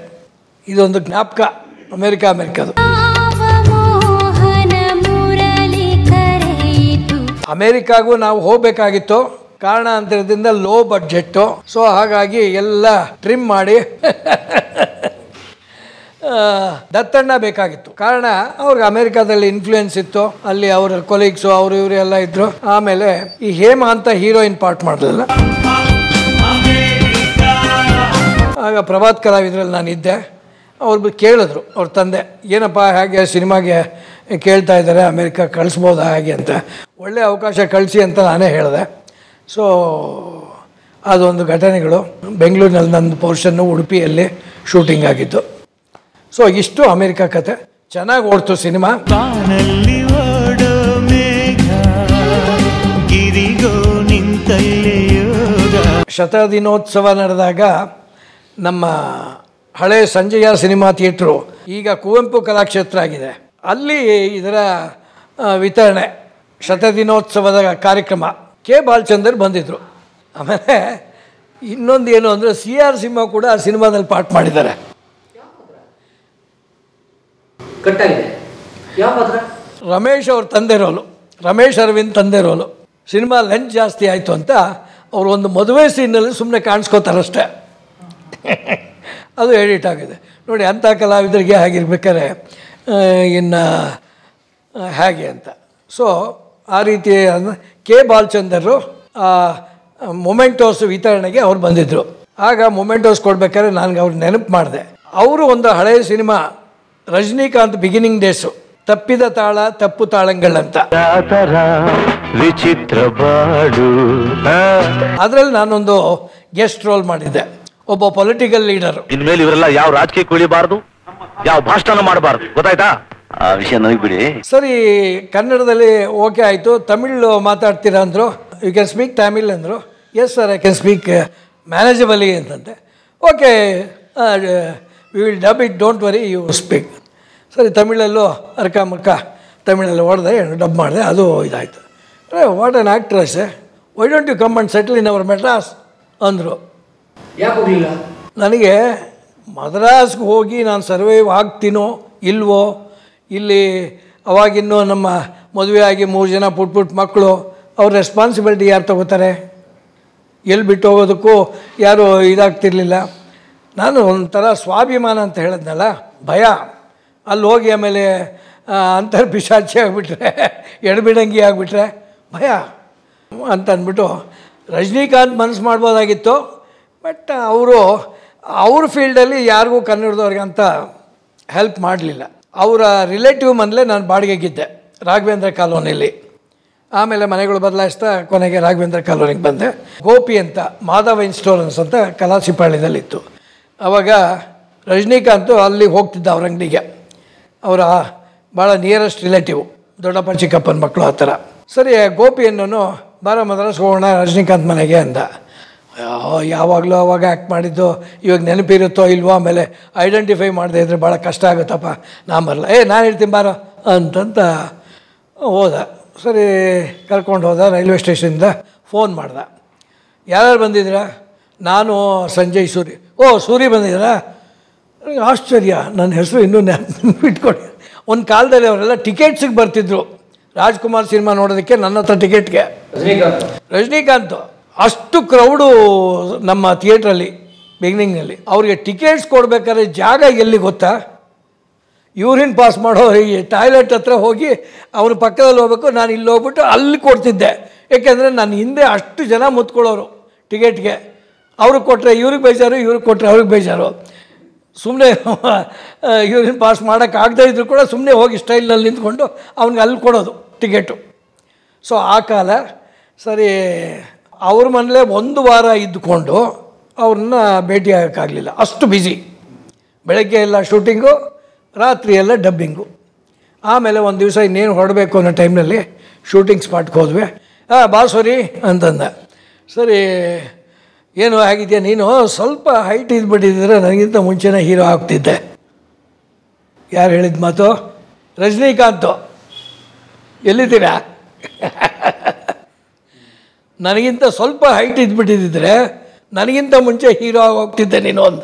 ಇದೊಂದು ಜ್ಞಾಪಕ ಅಮೇರಿಕಾದು. ಅಮೇರಿಕಾಗೂ ನಾವು ಹೋಗಬೇಕಾಗಿತ್ತು, ಕಾರಣಾಂತರದಿಂದ ಲೋ ಬಡ್ಜೆಟ್ಟು. ಸೊ ಹಾಗಾಗಿ ಎಲ್ಲ ಟ್ರಿಮ್ ಮಾಡಿ ದತ್ತಣ್ಣ ಬೇಕಾಗಿತ್ತು. ಕಾರಣ ಅವ್ರಿಗೆ ಅಮೇರಿಕಾದಲ್ಲಿ ಇನ್ಫ್ಲೂಯೆನ್ಸ್ ಇತ್ತು, ಅಲ್ಲಿ ಅವರ ಕೊಲೀಗ್ಸು ಅವರು ಇವರು ಎಲ್ಲ ಇದ್ರು. ಆಮೇಲೆ ಈ ಹೇಮಾ ಅಂತ ಹೀರೋಯಿನ್ ಪಾರ್ಟ್ ಮಾಡಲಿಲ್ಲ. ಆಗ ಪ್ರಭಾತ್ ಕಲಾವಿದ್ರಲ್ಲಿ ನಾನಿದ್ದೆ. ಅವ್ರು ಕೇಳಿದ್ರು ಅವ್ರ ತಂದೆ, ಏನಪ್ಪ ಹಾಗೆ ಸಿನಿಮಾಗೆ ಕೇಳ್ತಾ ಇದ್ದಾರೆ, ಅಮೇರಿಕಾ ಕಳಿಸ್ಬೋದಾ ಹಾಗೆ ಅಂತ. ಒಳ್ಳೆಯ ಅವಕಾಶ ಕಳಿಸಿ ಅಂತ ನಾನೇ ಹೇಳಿದೆ. ಸೊ ಅದೊಂದು ಘಟನೆಗಳು. ಬೆಂಗಳೂರಿನಲ್ಲಿ ನನ್ನ ಪೋರ್ಷನ್ನು ಉಡುಪಿಯಲ್ಲಿ ಶೂಟಿಂಗ್ ಆಗಿದ್ದು. ಸೊ ಇಷ್ಟು ಅಮೇರಿಕಾ ಕತೆ. ಚೆನ್ನಾಗಿ ಓಡ್ತು ಸಿನಿಮಾ. ಶತದಿನೋತ್ಸವ ನಡೆದಾಗ ನಮ್ಮ ಹಳೆ ಸಂಜಯ ಸಿನಿಮಾ ಥಿಯೇಟ್ರು ಈಗ ಕುವೆಂಪು ಕಲಾಕ್ಷೇತ್ರ ಆಗಿದೆ, ಅಲ್ಲಿ ಇದರ ವಿತರಣೆ ಶತದಿನೋತ್ಸವದ ಕಾರ್ಯಕ್ರಮ ಕೆ ಬಾಲಚಂದರ್ ಬಂದಿದ್ದರು. ಆಮೇಲೆ ಇನ್ನೊಂದು ಏನು ಅಂದರೆ CR ಸಿನಿಮಾ ಕೂಡ ಆ ಸಿನಿಮಾದಲ್ಲಿ ಪಾಠ ಮಾಡಿದ್ದಾರೆ. ರಮೇಶ್ ಅವ್ರ ತಂದೆ ರೋಲು, ರಮೇಶ್ ಅರವಿಂದ್ ತಂದೆ ರೋಲು. ಸಿನಿಮಾ ಲೆಂತ್ ಜಾಸ್ತಿ ಆಯಿತು ಅಂತ ಅವರು ಒಂದು ಮದುವೆ ಸೀನಲ್ಲಿ ಸುಮ್ಮನೆ ಕಾಣಿಸ್ಕೋತಾರಷ್ಟೇ. ಅದು ಎಡಿಟ್ ಆಗಿದೆ ನೋಡಿ. ಅಂಥ ಕಲಾವಿದರಿಗೆ ಹಾಗಿರ್ಬೇಕಾದ್ರೆ ಇನ್ನು ಹೇಗೆ ಅಂತ. ಸೊ ಆ ರೀತಿ ಕೆ ಬಾಲಚಂದರು ಮೊಮೆಂಟೋಸ್ ವಿತರಣೆಗೆ ಅವ್ರು ಬಂದಿದ್ದರು. ಆಗ ಮೊಮೆಂಟೋಸ್ ಕೊಡ್ಬೇಕಾದ್ರೆ ನನಗೆ ಅವ್ರು ನೆನಪು ಮಾಡಿದೆ. ಅವರು ಒಂದು ಹಳೆಯ ಸಿನಿಮಾ ರಜನಿಕಾಂತ್ ಬಿಗಿನಿಂಗ್ ಡೇಸು, ತಪ್ಪಿದ ತಾಳ ತಪ್ಪು ತಾಳಂಗಳಂತ, ವಿಚಿತ್ರ ಬಾಡು, ಅದರಲ್ಲಿ ನಾನೊಂದು ಗೆಸ್ಟ್ ರೋಲ್ ಮಾಡಿದ್ದೆ, ಒಬ್ಬ ಪೊಲಿಟಿಕಲ್ ಲೀಡರ್. ಇನ್ಮೇಲೆ ಇವರೆಲ್ಲ ಯಾವ ರಾಜಕೀಯ ಕುಳಿಬಾರ್ದು, ಯಾವ ಭಾಷಣ ಮಾಡಬಾರ್ದು, ಗೊತ್ತಾಯ್ತಾ? ಆ ವಿಷಯ ನನಗೆ ಬಿಡಿ. ಸರಿ, ಕನ್ನಡದಲ್ಲಿ ಓಕೆ ಆಯಿತು. ತಮಿಳು ಮಾತಾಡ್ತೀರಾ ಅಂದರು. ಯು ಕ್ಯಾನ್ ಸ್ಪೀಕ್ ತಮಿಳ್ ಅಂದರು. Yes sir, I can speak manageably ಅಂತಂತೆ. Okay, we will dub it, don't worry, you speak. ಸರಿ, ತಮಿಳಲ್ಲೂ ಅರ್ಕ ಮರ್ಕ ತಮಿಳಲ್ಲಿ ಹೊಡೆದೆ, ಡಬ್ ಮಾಡಿದೆ, ಅದು ಇದಾಯಿತು. What an actress, why don't you come and settle in our Madras ಅಂದರು. ಯಾಕೆ ಹೋಗಲಿಲ್ಲ? ನನಗೆ ಮದ್ರಾಸ್ಗೆ ಹೋಗಿ ನಾನು ಸರ್ವೈವ್ ಆಗ್ತೀನೋ ಇಲ್ವೋ, ಇಲ್ಲಿ ಅವಾಗಿನ್ನೂ ನಮ್ಮ ಮದುವೆ ಆಗಿ 3 ಜನ ಪುಟ್ ಮಕ್ಕಳು, ಅವ್ರ ರೆಸ್ಪಾನ್ಸಿಬಿಲಿಟಿ ಯಾರು ತಗೋತಾರೆ? ಎಲ್ಲಿ ಬಿಟ್ಟು ಹೋಗೋದಕ್ಕೂ ಯಾರು ಇದಾಗ್ತಿರ್ಲಿಲ್ಲ. ನಾನು ಒಂಥರ ಸ್ವಾಭಿಮಾನ ಅಂತ ಹೇಳಿದ್ನಲ್ಲ, ಭಯ. ಅಲ್ಲಿ ಹೋಗಿ ಆಮೇಲೆ ಅಂತರ್ಪಿಶಾಚಿ ಆಗಿಬಿಟ್ರೆ, ಎಡಬಿಡಂಗಿ ಆಗಿಬಿಟ್ರೆ ಭಯ ಅಂತ ಅಂದ್ಬಿಟ್ಟು ರಜನಿಕಾಂತ್ ಮನಸ್ಸು ಮಾಡ್ಬೋದಾಗಿತ್ತು. ಬಟ್ ಅವ್ರ ಫೀಲ್ಡಲ್ಲಿ ಯಾರಿಗೂ ಕನ್ನಡದವ್ರಿಗೆ ಅಂತ ಹೆಲ್ಪ್ ಮಾಡಲಿಲ್ಲ. ಅವರ ರಿಲೇಟಿವ್ ಮನೇಲೆ ನಾನು ಬಾಡಿಗೆಗಿದ್ದೆ ರಾಘವೇಂದ್ರ ಕಾಲೋನಿಯಲ್ಲಿ. ಆಮೇಲೆ ಮನೆಗಳು ಬದಲಾಯಿಸ್ತಾ ಕೊನೆಗೆ ರಾಘವೇಂದ್ರ ಕಾಲೋನಿಗೆ ಬಂದೆ. ಗೋಪಿ ಅಂತ ಮಾಧವ ಇನ್ಸ್ಟೋರೆನ್ಸ್ ಅಂತ ಕಲಾಸಿಪಾಳ್ಯದಲ್ಲಿತ್ತು. ಆವಾಗ ರಜನಿಕಾಂತು ಅಲ್ಲಿ ಹೋಗ್ತಿದ್ದ ಅವ್ರ ಅಂಗಡಿಗೆ. ಅವರ ಭಾಳ ನಿಯರೆಸ್ಟ್ ರಿಲೇಟಿವ್, ದೊಡ್ಡಪ್ಪ ಚಿಕ್ಕಪ್ಪನ ಮಕ್ಕಳು ಆ ಥರ. ಸರಿ, ಗೋಪಿಯನ್ನು ಬಾರ ಮದ್ರಾಸ್ ಹೋಗೋಣ ರಜನಿಕಾಂತ್ ಮನೆಗೆ ಅಂದ. ಯಾವಾಗಲೂ ಅವಾಗ ಆ್ಯಕ್ಟ್ ಮಾಡಿದ್ದು ಇವಾಗ ನೆನಪಿರುತ್ತೋ ಇಲ್ವೋ, ಆಮೇಲೆ ಐಡೆಂಟಿಫೈ ಮಾಡದೇ ಇದ್ದರೆ ಭಾಳ ಕಷ್ಟ ಆಗುತ್ತಪ್ಪ, ನಾನು ಬರಲ್ಲ. ನಾನು ಹೇಳ್ತೀನಿ ಬಾರೋ ಅಂತಂತ ಹೋದ. ಸರಿ, ಕರ್ಕೊಂಡು ಹೋದ. ರೈಲ್ವೆ ಸ್ಟೇಷನಿಂದ ಫೋನ್ ಮಾಡ್ದ, ಯಾರ್ಯಾರು ಬಂದಿದ್ದೀರಾ? ನಾನು ಸಂಜಯ್ ಸೂರಿ. ಓ, ಸೂರಿ ಬಂದಿದ್ದೀರಾ? ಆಶ್ಚರ್ಯ, ನನ್ನ ಹೆಸರು ಇನ್ನೂ ಇಟ್ಕೊಂಡು. ಒಂದು ಕಾಲದಲ್ಲಿ ಅವರೆಲ್ಲ ಟಿಕೆಟ್ಸಿಗೆ ಬರ್ತಿದ್ರು ರಾಜ್ಕುಮಾರ್ ಸಿನಿಮಾ ನೋಡೋದಕ್ಕೆ, ನನ್ನ ಹತ್ರ ಟಿಕೆಟ್ಗೆ. ರಜನಿಕಾಂತ್ ಅಷ್ಟು ಕ್ರೌಡು ನಮ್ಮ ಥಿಯೇಟ್ರಲ್ಲಿ ಬಿಗಿನಿಂಗ್ನಲ್ಲಿ. ಅವ್ರಿಗೆ ಟಿಕೆಟ್ಸ್ ಕೊಡ್ಬೇಕಾದ್ರೆ ಜಾಗ ಎಲ್ಲಿ ಗೊತ್ತಾ? ಯೂರಿನ್ ಪಾಸ್ ಮಾಡೋ ಈ ಟಾಯ್ಲೆಟ್ ಹತ್ರ ಹೋಗಿ ಅವ್ರ ಪಕ್ಕದಲ್ಲಿ ಹೋಗ್ಬೇಕು. ನಾನು ಇಲ್ಲಿ ಹೋಗ್ಬಿಟ್ಟು ಅಲ್ಲಿ ಕೊಡ್ತಿದ್ದೆ, ಏಕೆಂದರೆ ನನ್ನ ಹಿಂದೆ ಅಷ್ಟು ಜನ ಮುತ್ಕೊಳ್ಳೋರು ಟಿಕೆಟ್ಗೆ. ಅವ್ರಿಗೆ ಕೊಟ್ಟರೆ ಇವ್ರಿಗೆ ಬೇಜಾರು, ಇವ್ರಿಗೆ ಕೊಟ್ಟರೆ ಅವ್ರಿಗೆ ಬೇಜಾರು. ಸುಮ್ಮನೆ ಯೂರಿನ್ ಪಾಸ್ ಮಾಡೋಕ್ಕಾಗದೇ ಇದ್ರು ಕೂಡ ಸುಮ್ಮನೆ ಹೋಗಿ ಸ್ಟೈಲ್ನಲ್ಲಿ ನಿಂತ್ಕೊಂಡು ಅವ್ನಿಗೆ ಅಲ್ಲಿ ಕೊಡೋದು ಟಿಕೆಟು. ಸೊ ಆ ಕಾಲ ಸರಿ. ಅವ್ರ ಮನೇಲೇ ಒಂದು ವಾರ ಇದ್ದುಕೊಂಡು ಅವ್ರನ್ನ ಭೇಟಿ ಆಗೋಕ್ಕಾಗಲಿಲ್ಲ, ಅಷ್ಟು ಬ್ಯುಸಿ. ಬೆಳಗ್ಗೆ ಎಲ್ಲ ಶೂಟಿಂಗು, ರಾತ್ರಿ ಎಲ್ಲ ಡಬ್ಬಿಂಗು. ಆಮೇಲೆ ಒಂದು ದಿವಸ ಇನ್ನೇನು ಹೊರಡಬೇಕು ಅನ್ನೋ ಟೈಮ್ನಲ್ಲಿ ಶೂಟಿಂಗ್ ಸ್ಪಾಟ್ಗೆ ಹೋದ್ವಿ. ಬಾ ಸರಿ ಅಂತಂದ. ಸರಿ, ಏನು ಆಗಿದೆಯಾ ನೀನು? ಸ್ವಲ್ಪ ಹೈಟ್ ಇದ್ಬಿಟ್ಟಿದ್ರೆ ನನಗಿಂತ ಮುಂಚೆನೇ ಹೀರೋ ಆಗ್ತಿದ್ದೆ. ಯಾರು ಹೇಳಿದ ಮಾತು? ರಜನಿಕಾಂತು. ಎಲ್ಲಿದ್ದೀರಾ? ನನಗಿಂತ ಸ್ವಲ್ಪ ಹೈಟ್ ಇದ್ಬಿಟ್ಟಿದ್ದರೆ ನನಗಿಂತ ಮುಂಚೆ ಹೀರೋ ಆಗೋಗ್ತಿದ್ದೆ ನೀನು ಅಂದ.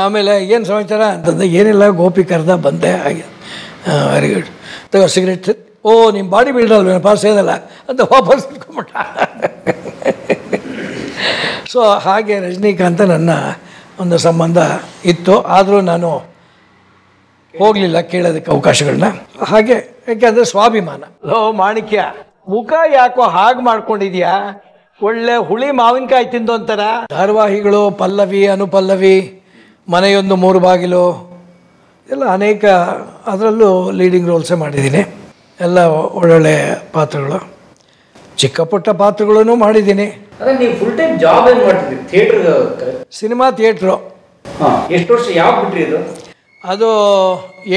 ಆಮೇಲೆ ಏನು ಸಮಾಚಾರ ಅಂತಂದೆ. ಏನಿಲ್ಲ, ಗೋಪಿ ಕರೆದ ಬಂದೆ. ಹಾಗೆ ವೆರಿ ಗುಡ್, ತಗೋ ಸಿಗರೇಟ್. ಓ, ನಿಮ್ಮ ಬಾಡಿ ಬಿಲ್ಡರ್ ಅಲ್ವೇನಪ್ಪ, ಸೇದಲ್ಲ ಅಂತ ವಾಪಸ್ ಇಟ್ಕೊಂಬಿಟ್ಟ. ಸೊ ಹಾಗೆ ರಜನಿಕಾಂತ ನನ್ನ ಒಂದು ಸಂಬಂಧ ಇತ್ತು. ಆದರೂ ನಾನು ಹೋಗಲಿಲ್ಲ ಕೇಳೋದಕ್ಕೆ ಅವಕಾಶಗಳನ್ನ. ಹಾಗೆ ಯಾಕೆಂದರೆ ಸ್ವಾಭಿಮಾನ. ಮಾಣಿಕ್ಯ, ಮುಖ ಯಾಕೋ ಹಾಗೆ ಮಾಡ್ಕೊಂಡಿದ್ಯಾ? ಒಳ್ಳೆ ಹುಳಿ ಮಾವಿನಕಾಯಿ ತಿಂದು ಅಂತಾರ. ಧಾರಾವಾಹಿಗಳು, ಪಲ್ಲವಿ, ಅನುಪಲ್ಲವಿ, ಮನೆಯೊಂದು ಮೂರು ಬಾಗಿಲು ಎಲ್ಲ ಅನೇಕ, ಅದರಲ್ಲೂ ಲೀಡಿಂಗ್ ರೋಲ್ಸೇ ಮಾಡಿದ್ದೀನಿ. ಎಲ್ಲ ಒಳ್ಳೊಳ್ಳೆ ಪಾತ್ರಗಳು, ಚಿಕ್ಕ ಪುಟ್ಟ ಪಾತ್ರಗಳೂ ಮಾಡಿದ್ದೀನಿ. ಅದೇ ನೀವು ಫುಲ್ ಟೈಮ್ ಜಾಬ್ ಏನು ಮಾಡ್ತಿದ್ರಿ? Theatre, cinema theatre. ಎಷ್ಟು ವರ್ಷ ಯಾವಾಗ ಬಿಟ್ರಿ ಇದು? ಅದು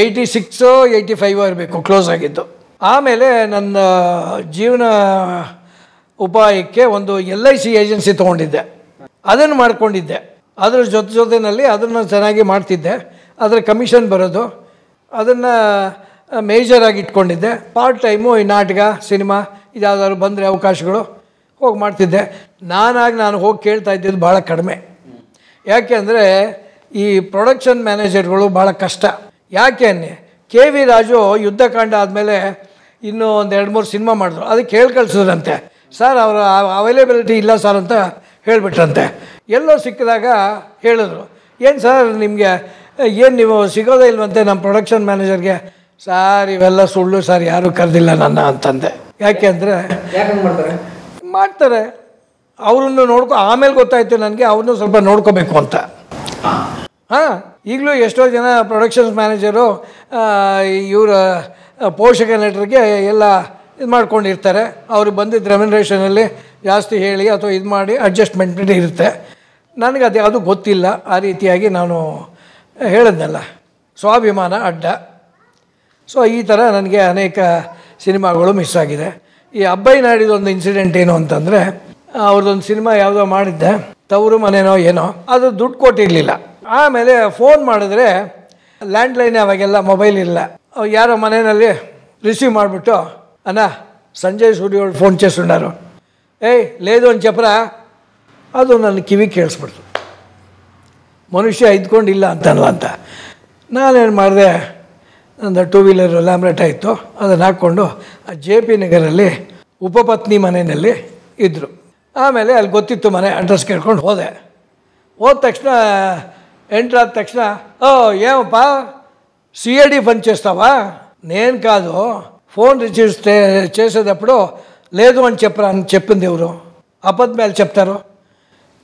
86 85 ಇರಬೇಕು ಕ್ಲೋಸ್ ಆಗಿದ್ದು. ಆಮೇಲೆ ನನ್ನ ಜೀವನ ಉಪಾಯಕ್ಕೆ ಒಂದು LIC ಏಜೆನ್ಸಿ ತೊಗೊಂಡಿದ್ದೆ, ಅದನ್ನು ಮಾಡ್ಕೊಂಡಿದ್ದೆ. ಅದರ ಜೊತೆಯಲ್ಲಿ ಅದನ್ನು ಚೆನ್ನಾಗಿ ಮಾಡ್ತಿದ್ದೆ. ಅದರ ಕಮಿಷನ್ ಬರೋದು, ಅದನ್ನು ಮೇಜರಾಗಿ ಇಟ್ಕೊಂಡಿದ್ದೆ. ಪಾರ್ಟ್ ಟೈಮು ಈ ನಾಟಕ, ಸಿನಿಮಾ ಇದ್ಯಾವುದಾದ್ರು ಬಂದರೆ ಅವಕಾಶಗಳು ಹೋಗಿ ಮಾಡ್ತಿದ್ದೆ. ನಾನು ಹೋಗಿ ಕೇಳ್ತಾ ಇದ್ದಿದ್ದು ಭಾಳ ಕಡಿಮೆ. ಯಾಕೆ ಅಂದರೆ ಈ ಪ್ರೊಡಕ್ಷನ್ ಮ್ಯಾನೇಜರ್ಗಳು ಭಾಳ ಕಷ್ಟ. ಯಾಕೆ ಅನ್ನಿ, KV ರಾಜು ಯುದ್ಧಕಾಂಡ ಆದಮೇಲೆ ಇನ್ನೂ ಒಂದು 2-3 ಸಿನಿಮಾ ಮಾಡಿದ್ರು. ಅದಕ್ಕೆ ಹೇಳಿ ಕಳಿಸಿದ್ರಂತೆ, ಸರ್ ಅವರ ಅವೈಲೇಬಿಲಿಟಿ ಇಲ್ಲ ಸರ್ ಅಂತ ಹೇಳಿಬಿಟ್ರಂತೆ. ಎಲ್ಲೋ ಸಿಕ್ಕಿದಾಗ ಹೇಳಿದ್ರು, ಏನು ಸರ್ ನಿಮಗೆ ಏನು ನೀವು ಸಿಗೋದೇ ಇಲ್ವಂತೆ ನಮ್ಮ ಪ್ರೊಡಕ್ಷನ್ ಮ್ಯಾನೇಜರ್ಗೆ? ಸರ್ ಇವೆಲ್ಲ ಸುಳ್ಳು ಸರ್, ಯಾರೂ ಕರೆದಿಲ್ಲ ನನ್ನ ಅಂತಂದೆ. ಯಾಕೆ ಅಂದರೆ ಮಾಡ್ತಾರೆ ಅವ್ರನ್ನು ಆಮೇಲೆ ಗೊತ್ತಾಯ್ತು ನನಗೆ ಅವ್ರನ್ನೂ ಸ್ವಲ್ಪ ನೋಡ್ಕೋಬೇಕು ಅಂತ. ಈಗಲೂ ಎಷ್ಟೋ ಜನ ಪ್ರೊಡಕ್ಷನ್ಸ್ ಮ್ಯಾನೇಜರು ಇವರ ಪೋಷಕ ನಟರಿಗೆ ಎಲ್ಲ ಇದು ಮಾಡ್ಕೊಂಡಿರ್ತಾರೆ. ಅವ್ರಿಗೆ ಬಂದಿದ್ದ ರೆಮ್ಯುನರೇಷನಲ್ಲಿ ಜಾಸ್ತಿ ಹೇಳಿ ಅಥವಾ ಇದು ಮಾಡಿ ಅಡ್ಜಸ್ಟ್ಮೆಂಟ್ ಇರುತ್ತೆ. ನನಗೆ ಅದು ಯಾವುದು ಗೊತ್ತಿಲ್ಲ. ಆ ರೀತಿಯಾಗಿ ನಾನು ಹೇಳಿದ್ನಲ್ಲ, ಸ್ವಾಭಿಮಾನ ಅಡ್ಡ. ಸೊ ಈ ಥರ ನನಗೆ ಅನೇಕ ಸಿನಿಮಾಗಳು ಮಿಸ್ ಆಗಿದೆ. ಈ ಅಬ್ಬೈ ನಾಡಿದೊಂದು ಇನ್ಸಿಡೆಂಟ್ ಏನು ಅಂತಂದರೆ, ಅವ್ರದ್ದೊಂದು ಸಿನಿಮಾ ಯಾವುದೋ ಮಾಡಿದ್ದೆ, ತವರು ಮನೆನೋ ಏನೋ, ಅದು ದುಡ್ಡು ಕೊಟ್ಟಿರಲಿಲ್ಲ. ಆಮೇಲೆ ಫೋನ್ ಮಾಡಿದ್ರೆ ಲ್ಯಾಂಡ್ಲೈನ್, ಅವಾಗೆಲ್ಲ ಮೊಬೈಲ್ ಇಲ್ಲ, ಯಾರೋ ಮನೆಯಲ್ಲಿ ರಿಸೀವ್ ಮಾಡಿಬಿಟ್ಟು, ಅಣ್ಣ ಸಂಜಯ್ ಸೂರ್ಯೋಳು ಫೋನ್ చేస్తున్నారు, ಏಯ್ ಲೇದು ಒಂದು ಚಪ್ರ. ಅದು ನನ್ನ ಕಿವಿ ಕೇಳಿಸ್ಬಿಡ್ತು, ಮನುಷ್ಯ ಇದ್ಕೊಂಡಿಲ್ಲ ಅಂತನಲ್ಲ ಅಂತ. ನಾನೇನು ಮಾಡಿದೆ, ಒಂದು 2 ವೀಲರ್ ಲ್ಯಾಮ್ರೆಟ ಇತ್ತು, ಅದನ್ನು ಹಾಕ್ಕೊಂಡು JP ನಗರಲ್ಲಿ ಉಪಪತ್ನಿ ಮನೆಯಲ್ಲಿ ಇದ್ದರು. ಆಮೇಲೆ ಅಲ್ಲಿ ಗೊತ್ತಿತ್ತು ಮನೆ, ಅಡ್ರೆಸ್ ಕೇಳ್ಕೊಂಡು ಹೋದ ತಕ್ಷಣ ఎంటర్ తక్షణ ఓ ఏమప్పా సిఐడి పని చేస్తావా? నేను కాదు, ఫోన్ రిసీవ్ చేసేటప్పుడు లేదు అని చెప్పింది ఎవరు? అబద్ధాలు చెప్తారు,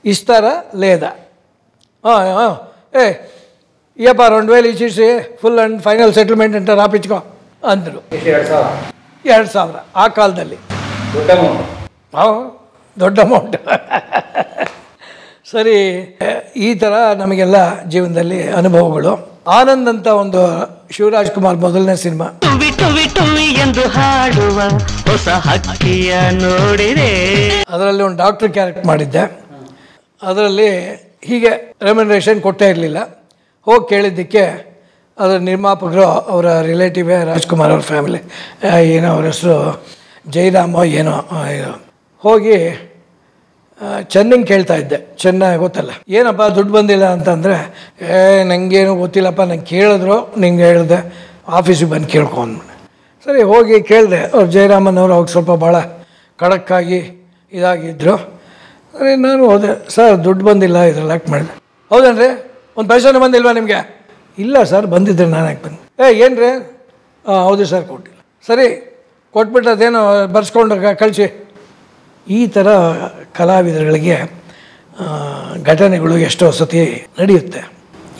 ఇస్తారా లేదా? ఏ ఇయ్యప్ప 2000 ఇచ్చేసి ఫుల్ అండ్ ఫైనల్ సెటిల్మెంట్ అంటే రాపించుకో ಅಂದರು. 2000 ಆ ಕಾಲದಲ್ಲಿ ದೊಡ್ಡ ಅಮೌಂಟ್. ಸರಿ, ಈ ಥರ ನಮಗೆಲ್ಲ ಜೀವನದಲ್ಲಿ ಅನುಭವಗಳು. ಆನಂದ್ ಅಂತ ಒಂದು ಶಿವರಾಜ್ ಕುಮಾರ್ ಮೊದಲನೇ ಸಿನಿಮಾ, ಎಂದು ಹಾಡುವ ಹೊಸ ಹಕ್ಕಿಯ ನೋಡಿದೆ, ಅದರಲ್ಲಿ ಒಂದು ಡಾಕ್ಟರ್ ಕ್ಯಾರೆಕ್ಟರ್ ಮಾಡಿದ್ದೆ. ಅದರಲ್ಲಿ ಹೀಗೆ ರೆಮ್ಯುನರೇಷನ್ ಕೊಟ್ಟೇ ಇರಲಿಲ್ಲ. ಹೋಗಿ ಕೇಳಿದ್ದಕ್ಕೆ ಅದರ ನಿರ್ಮಾಪಕರು ಅವರ ರಿಲೇಟಿವೇ, ರಾಜ್ಕುಮಾರ್ ಅವ್ರ ಫ್ಯಾಮಿಲಿ, ಏನೋ ಅವ್ರ ಹೆಸರು ಜೈರಾಮೋ ಏನೋ. ಹೋಗಿ ಚೆನ್ನಂಗೆ ಕೇಳ್ತಾ ಇದ್ದೆ, ಚೆನ್ನಾಗಿ ಗೊತ್ತಲ್ಲ, ಏನಪ್ಪ ದುಡ್ಡು ಬಂದಿಲ್ಲ ಅಂತಂದರೆ, ನನಗೇನು ಗೊತ್ತಿಲ್ಲಪ್ಪ, ನಂಗೆ ಕೇಳಿದ್ರು, ನಿಂಗೆ ಹೇಳಿದೆ, ಆಫೀಸಿಗೆ ಬಂದು ಕೇಳ್ಕೊಂಡು. ಸರಿ ಹೋಗಿ ಕೇಳಿದೆ. ಅವ್ರು ಜಯರಾಮನ್ ಅವ್ರು ಸ್ವಲ್ಪ ಭಾಳ ಖಡಕ್ಕಾಗಿ ಇದಾಗಿದ್ದರು. ಸರಿ ನಾನು ಹೋದೆ, ಸರ್ ದುಡ್ಡು ಬಂದಿಲ್ಲ, ಇದ್ರಲ್ಲಿ ಆ್ಯಕ್ಟ್ ಮಾಡಿದೆ. ಹೌದೇನ್ರಿ, ಒಂದು ಪೈಸಾನು ಬಂದಿಲ್ವಾ ನಿಮಗೆ? ಇಲ್ಲ ಸರ್ ಬಂದಿದ್ದರೆ ನಾನು ಯಾಕೆ ಬಂದೆ? ಏನು ರೀ? ಹೌದು ಸರ್ ಕೊಟ್ಟಿಲ್ಲ. ಸರಿ ಕೊಟ್ಬಿಟ್ಟು ಅದೇನೋ ಬರ್ಸ್ಕೊಂಡು ಕಳಿಸಿ. ಈ ಥರ ಕಲಾವಿದರುಗಳಿಗೆ ಘಟನೆಗಳು ಎಷ್ಟೋ ಸತಿ ನಡೆಯುತ್ತೆ.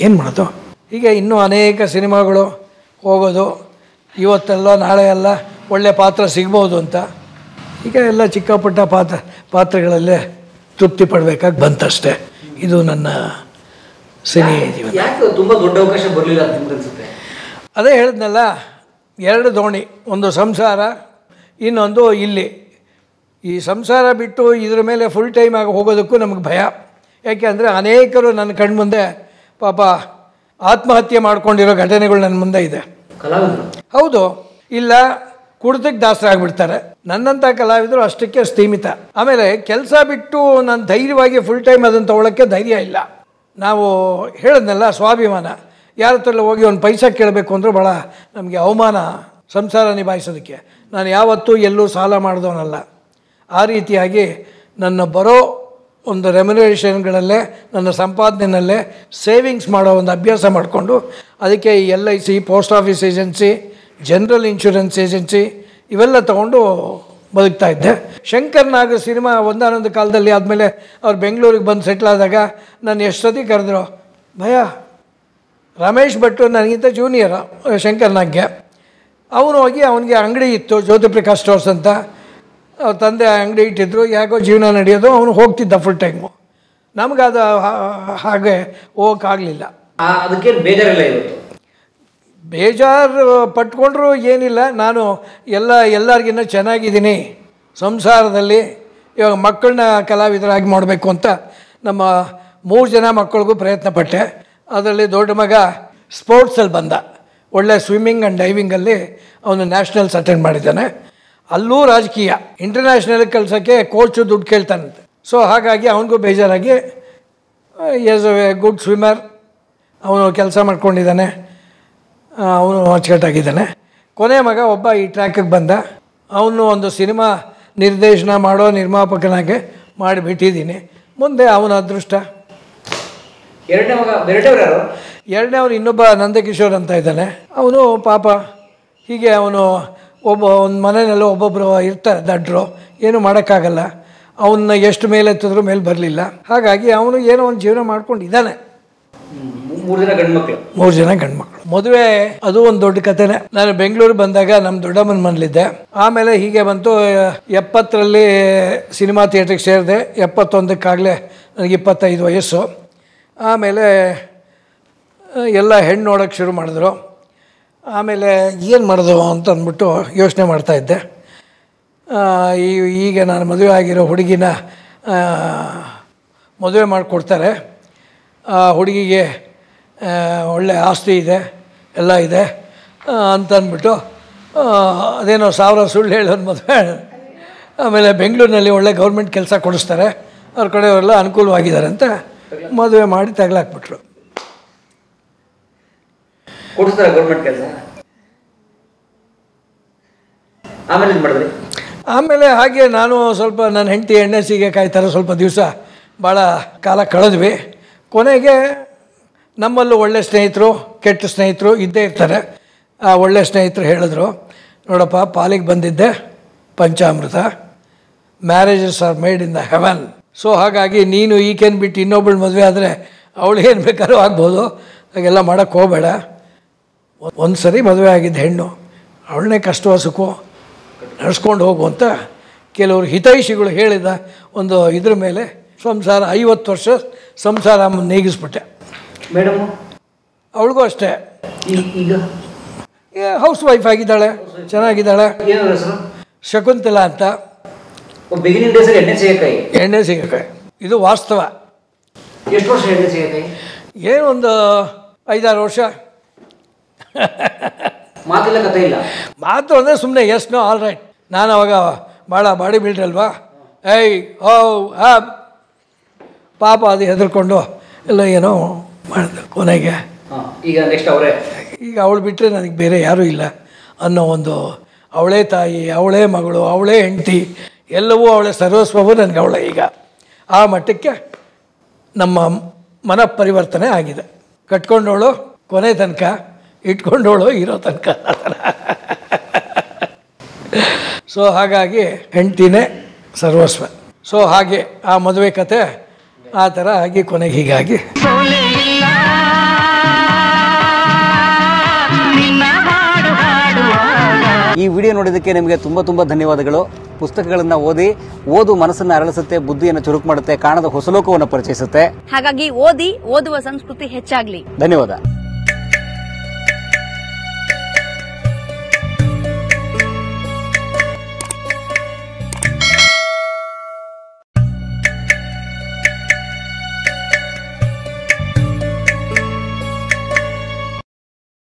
ಏನು ಮಾಡೋದು? ಹೀಗೆ ಇನ್ನೂ ಅನೇಕ ಸಿನಿಮಾಗಳು ಹೋಗೋದು, ಇವತ್ತೆಲ್ಲ ನಾಳೆ ಎಲ್ಲ ಒಳ್ಳೆಯ ಪಾತ್ರ ಸಿಗ್ಬೋದು ಅಂತ ಈಗ ಎಲ್ಲ ಚಿಕ್ಕ ಪುಟ್ಟ ಪಾತ್ರಗಳಲ್ಲೇ ತೃಪ್ತಿ ಪಡಬೇಕಾಗಿ ಬಂತಷ್ಟೇ. ಇದು ನನ್ನ ಸಿನಿ ಜೀವನ. ಯಾಕೆ ತುಂಬ ದೊಡ್ಡ ಅವಕಾಶ ಬರಲಿಲ್ಲ ಅಂತ ಅನ್ಸುತ್ತೆ? ಅದೇ ಹೇಳಿದ್ನಲ್ಲ, 2 ದೋಣಿ, ಒಂದು ಸಂಸಾರ, ಇನ್ನೊಂದು ಇಲ್ಲಿ. ಈ ಸಂಸಾರ ಬಿಟ್ಟು ಇದ್ರ ಮೇಲೆ ಫುಲ್ ಟೈಮ್ ಆಗಿ ಹೋಗೋದಕ್ಕೂ ನಮಗೆ ಭಯ. ಯಾಕೆ ಅಂದರೆ ಅನೇಕರು ನನ್ನ ಕಣ್ಮುಂದೆ ಪಾಪ ಆತ್ಮಹತ್ಯೆ ಮಾಡ್ಕೊಂಡಿರೋ ಘಟನೆಗಳು ನನ್ನ ಮುಂದೆ ಇದೆ. ಕಲಾವಿದರು ಹೌದು, ಇಲ್ಲ ಕುಡಿತಕ್ಕೆ ದಾಸರಾಗ್ಬಿಡ್ತಾರೆ. ನನ್ನಂಥ ಕಲಾವಿದರು ಅಷ್ಟಕ್ಕೆ ಸೀಮಿತ. ಆಮೇಲೆ ಕೆಲಸ ಬಿಟ್ಟು ನಾನು ಧೈರ್ಯವಾಗಿ ಫುಲ್ ಟೈಮ್ ಅದನ್ನು ತೊಗೊಳಕ್ಕೆ ಧೈರ್ಯ ಇಲ್ಲ. ನಾವು ಹೇಳಿದ್ನಲ್ಲ, ಸ್ವಾಭಿಮಾನ. ಯಾರ ಹತ್ರ ಹೋಗಿ ಒಂದು ಪೈಸಾ ಕೇಳಬೇಕು ಅಂದರೂ ಭಾಳ ನಮಗೆ ಅವಮಾನ ಸಂಸಾರ ನಿಭಾಯಿಸೋದಕ್ಕೆ. ನಾನು ಯಾವತ್ತೂ ಎಲ್ಲೂ ಸಾಲ ಮಾಡಿದವನಲ್ಲ. ಆ ರೀತಿಯಾಗಿ ನನ್ನ ಬರೋ ಒಂದು ರೆಮ್ಯುನರೇಷನ್ಗಳಲ್ಲೇ, ನನ್ನ ಸಂಪಾದನೆಯಲ್ಲೇ ಸೇವಿಂಗ್ಸ್ ಮಾಡೋ ಒಂದು ಅಭ್ಯಾಸ ಮಾಡಿಕೊಂಡು ಅದಕ್ಕೆ ಈ LIC, post office agency, general insurance agency ಇವೆಲ್ಲ ತೊಗೊಂಡು ಬದುಕ್ತಾ ಇದ್ದೆ. ಶಂಕರ್ ನಾಗ್ ಸಿನಿಮಾ ಒಂದಾನೊಂದು ಕಾಲದಲ್ಲಿ ಆದಮೇಲೆ ಅವ್ರು ಬೆಂಗಳೂರಿಗೆ ಬಂದು ಸೆಟ್ಲ್ ಆದಾಗ ನಾನು ಎಷ್ಟು ಸತಿ ಕರೆದ್ರು, ಭಯ ರಮೇಶ್ ಭಟ್ಟು ನನಗಿಂತ ಜೂನಿಯರ್ ಶಂಕರ್ ನಾಗ್ಗೆ. ಅವನು ಹೋಗಿ ಅವನಿಗೆ ಅಂಗಡಿ ಇತ್ತು, ಜ್ಯೋತಿಪ್ರಕಾಶ್ ಸ್ಟೋರ್ಸ್ ಅಂತ. ಅವ್ರ ತಂದೆ ಅಂಗಡಿ ಇಟ್ಟಿದ್ರು, ಯಾಕೋ ಜೀವನ ನಡೆಯೋದು. ಅವನು ಹೋಗ್ತಿದ್ದ ಫುಲ್ ಟೈಮು. ನಮಗದು ಹಾಗೆ ಹೋಗೋಕ್ಕಾಗಲಿಲ್ಲ. ಅದಕ್ಕೇನು ಬೇಜಾರಿಲ್ಲ ಇವತ್ತು? ಬೇಜಾರು ಪಟ್ಕೊಂಡ್ರೂ ಏನಿಲ್ಲ. ನಾನು ಎಲ್ಲರಿಗಿನ್ನ ಚೆನ್ನಾಗಿದ್ದೀನಿ ಸಂಸಾರದಲ್ಲಿ. ಇವಾಗ ಮಕ್ಕಳನ್ನ ಕಲಾವಿದರಾಗಿ ಮಾಡಬೇಕು ಅಂತ ನಮ್ಮ 3 ಜನ ಮಕ್ಕಳಿಗೂ ಪ್ರಯತ್ನ ಪಟ್ಟೆ. ಅದರಲ್ಲಿ ದೊಡ್ಡ ಮಗ ಸ್ಪೋರ್ಟ್ಸಲ್ಲಿ ಬಂದ, ಒಳ್ಳೆ ಸ್ವಿಮ್ಮಿಂಗ್ ಆ್ಯಂಡ್ ಡೈವಿಂಗಲ್ಲಿ ಅವನು ನ್ಯಾಷನಲ್ಸ್ ಅಟೆಂಡ್ ಮಾಡಿದ್ದಾನೆ. ಅಲ್ಲೂ ರಾಜಕೀಯ, ಇಂಟರ್ನ್ಯಾಷನಲ್ಗೆ ಕಳ್ಸೋಕ್ಕೆ ಕೋಚು ದುಡ್ಡು ಕೇಳ್ತಾನಂತೆ. ಸೊ ಹಾಗಾಗಿ ಅವನಿಗೂ ಬೇಜಾರಾಗಿ ಈಸ್ ಎ ಗುಡ್ ಸ್ವಿಮ್ಮರ್, ಅವನು ಕೆಲಸ ಮಾಡ್ಕೊಂಡಿದ್ದಾನೆ, ಅವನು ಅಚ್ಚುಕಟ್ಟಾಗಿದ್ದಾನೆ. ಕೊನೆ ಮಗ ಒಬ್ಬ ಈ ಟ್ರ್ಯಾಕಿಗೆ ಬಂದ. ಅವನು ಒಂದು ಸಿನಿಮಾ ನಿರ್ದೇಶನ ಮಾಡೋ ನಿರ್ಮಾಪಕನಾಗೆ ಮಾಡಿಬಿಟ್ಟಿದ್ದೀನಿ. ಮುಂದೆ ಅವನ ಅದೃಷ್ಟ. ಎರಡನೇ ಮಗ ಬೇರೆಯವರು ಯಾರು? ಎರಡನೇವನು ಇನ್ನೊಬ್ಬ ನಂದಕಿಶೋರ್ ಅಂತ ಇದ್ದಾನೆ. ಅವನು ಪಾಪ ಹೀಗೆ ಅವನು ಒಂದು ಮನೆಯಲ್ಲೂ ಒಬ್ಬೊಬ್ಬರು ಇರ್ತಾರೆ ದಡ್ರು, ಏನೂ ಮಾಡೋಕ್ಕಾಗಲ್ಲ. ಅವನ್ನ ಎಷ್ಟು ಮೇಲೆತ್ತಿದ್ರು ಮೇಲೆ ಬರಲಿಲ್ಲ. ಹಾಗಾಗಿ ಅವನು ಏನೋ ಒಂದು ಜೀವನ ಮಾಡ್ಕೊಂಡಿದ್ದಾನೆ. 3 ಜನ ಗಂಡ್ಮಕ್ಳು. 3 ಜನ ಗಂಡ್ಮಕ್ಳು. ಮದುವೆ ಅದು ಒಂದು ದೊಡ್ಡ ಕಥೆನೇ. ನಾನು ಬೆಂಗಳೂರು ಬಂದಾಗ ನಮ್ಮ ದೊಡ್ಡಮ್ಮನ ಮನೇಲಿದ್ದೆ. ಆಮೇಲೆ ಹೀಗೆ ಬಂತು. 70ರಲ್ಲಿ ಸಿನಿಮಾ ಥಿಯೇಟ್ರಿಗೆ ಸೇರಿದೆ. 71ಕ್ಕಾಗಲೇ ನನಗೆ 25 ವಯಸ್ಸು. ಆಮೇಲೆ ಎಲ್ಲ ಹೆಣ್ಣು ನೋಡೋಕ್ಕೆ ಶುರು ಮಾಡಿದ್ರು. ಆಮೇಲೆ ಏನು ಮಾಡೋದು ಅಂತ ಅಂದ್ಬಿಟ್ಟು ಯೋಚನೆ ಮಾಡ್ತಾಯಿದ್ದೆ. ಈಗ ನಾನು ಮದುವೆ ಆಗಿರೋ ಹುಡುಗಿನ ಮದುವೆ ಮಾಡಿಕೊಡ್ತಾರೆ. ಆ ಹುಡುಗಿಗೆ ಒಳ್ಳೆ ಆಸ್ತಿ ಇದೆ, ಎಲ್ಲ ಇದೆ ಅಂತ ಅಂದ್ಬಿಟ್ಟು ಅದೇನೋ 1000 ಸುಳ್ಳು ಹೇಳೋದು ಮದುವೆ. ಆಮೇಲೆ ಬೆಂಗಳೂರಿನಲ್ಲಿ ಒಳ್ಳೆ ಗೌರ್ಮೆಂಟ್ ಕೆಲಸ ಕೊಡಿಸ್ತಾರೆ, ಅವ್ರ ಕಡೆಯವರೆಲ್ಲ ಅನುಕೂಲವಾಗಿದ್ದಾರೆ ಅಂತ ಮದುವೆ ಮಾಡಿ ತಗಲಾಕ್ಬಿಟ್ರು. ಕೊಡಿಸ್ತಾರೆ ಗೌರ್ಮೆಂಟ್ ಕೆಲಸ. ಆಮೇಲೆ ಏನು ಮಾಡಿದ್ರಿ? ಆಮೇಲೆ ಹಾಗೆ ನಾನು ಸ್ವಲ್ಪ ನನ್ನ ಹೆಂಡತಿ ಎಣ್ಣೆ ಸೀಗೆಕಾಯಿ ಥರ ಸ್ವಲ್ಪ ದಿವಸ ಭಾಳ ಕಾಲ ಕಳೆದ್ವಿ. ಕೊನೆಗೆ ನಮ್ಮಲ್ಲೂ ಒಳ್ಳೆ ಸ್ನೇಹಿತರು, ಕೆಟ್ಟ ಸ್ನೇಹಿತರು ಇದ್ದೇ ಇರ್ತಾರೆ. ಆ ಒಳ್ಳೆ ಸ್ನೇಹಿತರು ಹೇಳಿದ್ರು, ನೋಡಪ್ಪ ಪಾಲಿಗೆ ಬಂದಿದ್ದೆ ಪಂಚಾಮೃತ, marriages are made in the heaven. So ಹಾಗಾಗಿ ನೀನು ಈಗೇನು ಬಿಟ್ಟು ಇನ್ನೊಬ್ಬಳು ಮದುವೆ ಆದರೆ ಅವಳಿಗೇನು ಬೇಕಾದ್ರೂ ಆಗ್ಬೋದು, ಹಾಗೆಲ್ಲ ಮಾಡೋಕ್ಕೆ ಹೋಗಬೇಡ. ಒಂದು ಸರಿ ಮದುವೆ ಆಗಿದ್ದ ಹೆಣ್ಣು, ಅವಳನ್ನೇ ಕಷ್ಟವ ಸುಖ ನಡೆಸ್ಕೊಂಡು ಹೋಗು ಅಂತ ಕೆಲವರು ಹಿತೈಷಿಗಳು ಹೇಳಿದ ಒಂದು ಇದ್ರ ಮೇಲೆ ಸಂಸಾರ 50 ವರ್ಷ ಸಂಸಾರ ನೀಗಿಸ್ಬಿಟ್ಟೆ. ಮೇಡಮ್ ಅವಳಿಗೂ ಅಷ್ಟೇ, ಈಗ ಹೌಸ್ ವೈಫ್ ಆಗಿದ್ದಾಳೆ, ಚೆನ್ನಾಗಿದ್ದಾಳೆ. ಏನು ಹೆಸರು? ಶಕುಂತಲಾ ಅಂತ. ಬಿಗಿನಿಂಗ್ ಡೇಸಲ್ಲಿ ಎಣ್ಣೆ ಸೀಗೆಕಾಯಿ. ಎಣ್ಣೆ ಸೀಗೆಕಾಯಿ ಇದು ವಾಸ್ತವ. ಎಷ್ಟು ವರ್ಷ ಎಣ್ಣೆ ಸೀಗೆಕಾಯಿ? ಏನು ಒಂದು 5-6 ವರ್ಷ. ಮಾತಿಲ್ಲ ಕಥೆ ಇಲ್ಲ. ಮಾತು ಅಂದರೆ ಸುಮ್ಮನೆ ಎಸ್ ನೋ ಆಲ್ ರೈಟ್. ನಾನು ಅವಾಗ ಭಾಳ ಬಾಡಿ ಬಿಲ್ಡ್ರ್ ಅಲ್ವಾ, ಏಯ್ ಓ ಆ ಪಾಪ ಅದು ಹೆದರ್ಕೊಂಡು ಎಲ್ಲ ಏನೋ ಮಾಡಿದೆ. ಕೊನೆಗೆ ಈಗ ನೆಕ್ಸ್ಟ್ ಅವರೇ. ಈಗ ಅವಳು ಬಿಟ್ಟರೆ ನನಗೆ ಬೇರೆ ಯಾರೂ ಇಲ್ಲ ಅನ್ನೋ ಒಂದು, ಅವಳೇ ತಾಯಿ, ಅವಳೇ ಮಗಳು, ಅವಳೇ ಹೆಂಡತಿ, ಎಲ್ಲವೂ ಅವಳೇ ಸರ್ವಸ್ವವೂ ನನಗೆ ಅವಳೇ. ಈಗ ಆ ಮಟ್ಟಕ್ಕೆ ನಮ್ಮ ಮನ ಪರಿವರ್ತನೆ ಆಗಿದೆ. ಕಟ್ಕೊಂಡವಳು ಕೊನೆ ತನಕ, ಇಟ್ಕೊಂಡವಳು ಇರೋ ತನಕ. ಸೊ ಹಾಗಾಗಿ ಹೆಂಡ್ತಿನೇ ಸರ್ವಸ್ವ. ಸೊ ಹಾಗೆ ಆ ಮದುವೆ ಕತೆ ಆ ಥರ ಆಗಿ ಕೊನೆಗೆ ಹೀಗಾಗಿ. ಈ ವಿಡಿಯೋ ನೋಡಿದ್ದಕ್ಕೆ ನಿಮಗೆ ತುಂಬ ಧನ್ಯವಾದಗಳು. ಪುಸ್ತಕಗಳನ್ನ ಓದಿ. ಓದು ಮನಸ್ಸನ್ನ ಅರಳಿಸುತ್ತೆ, ಬುದ್ಧಿಯನ್ನು ಚುರುಕು ಮಾಡುತ್ತೆ, ಕಾಣದ ಹೊಸಲೋಕವನ್ನು ಪರಿಚಯಿಸುತ್ತೆ. ಹಾಗಾಗಿ ಓದಿ, ಓದುವ ಸಂಸ್ಕೃತಿ ಹೆಚ್ಚಾಗ್ಲಿ. ಧನ್ಯವಾದ.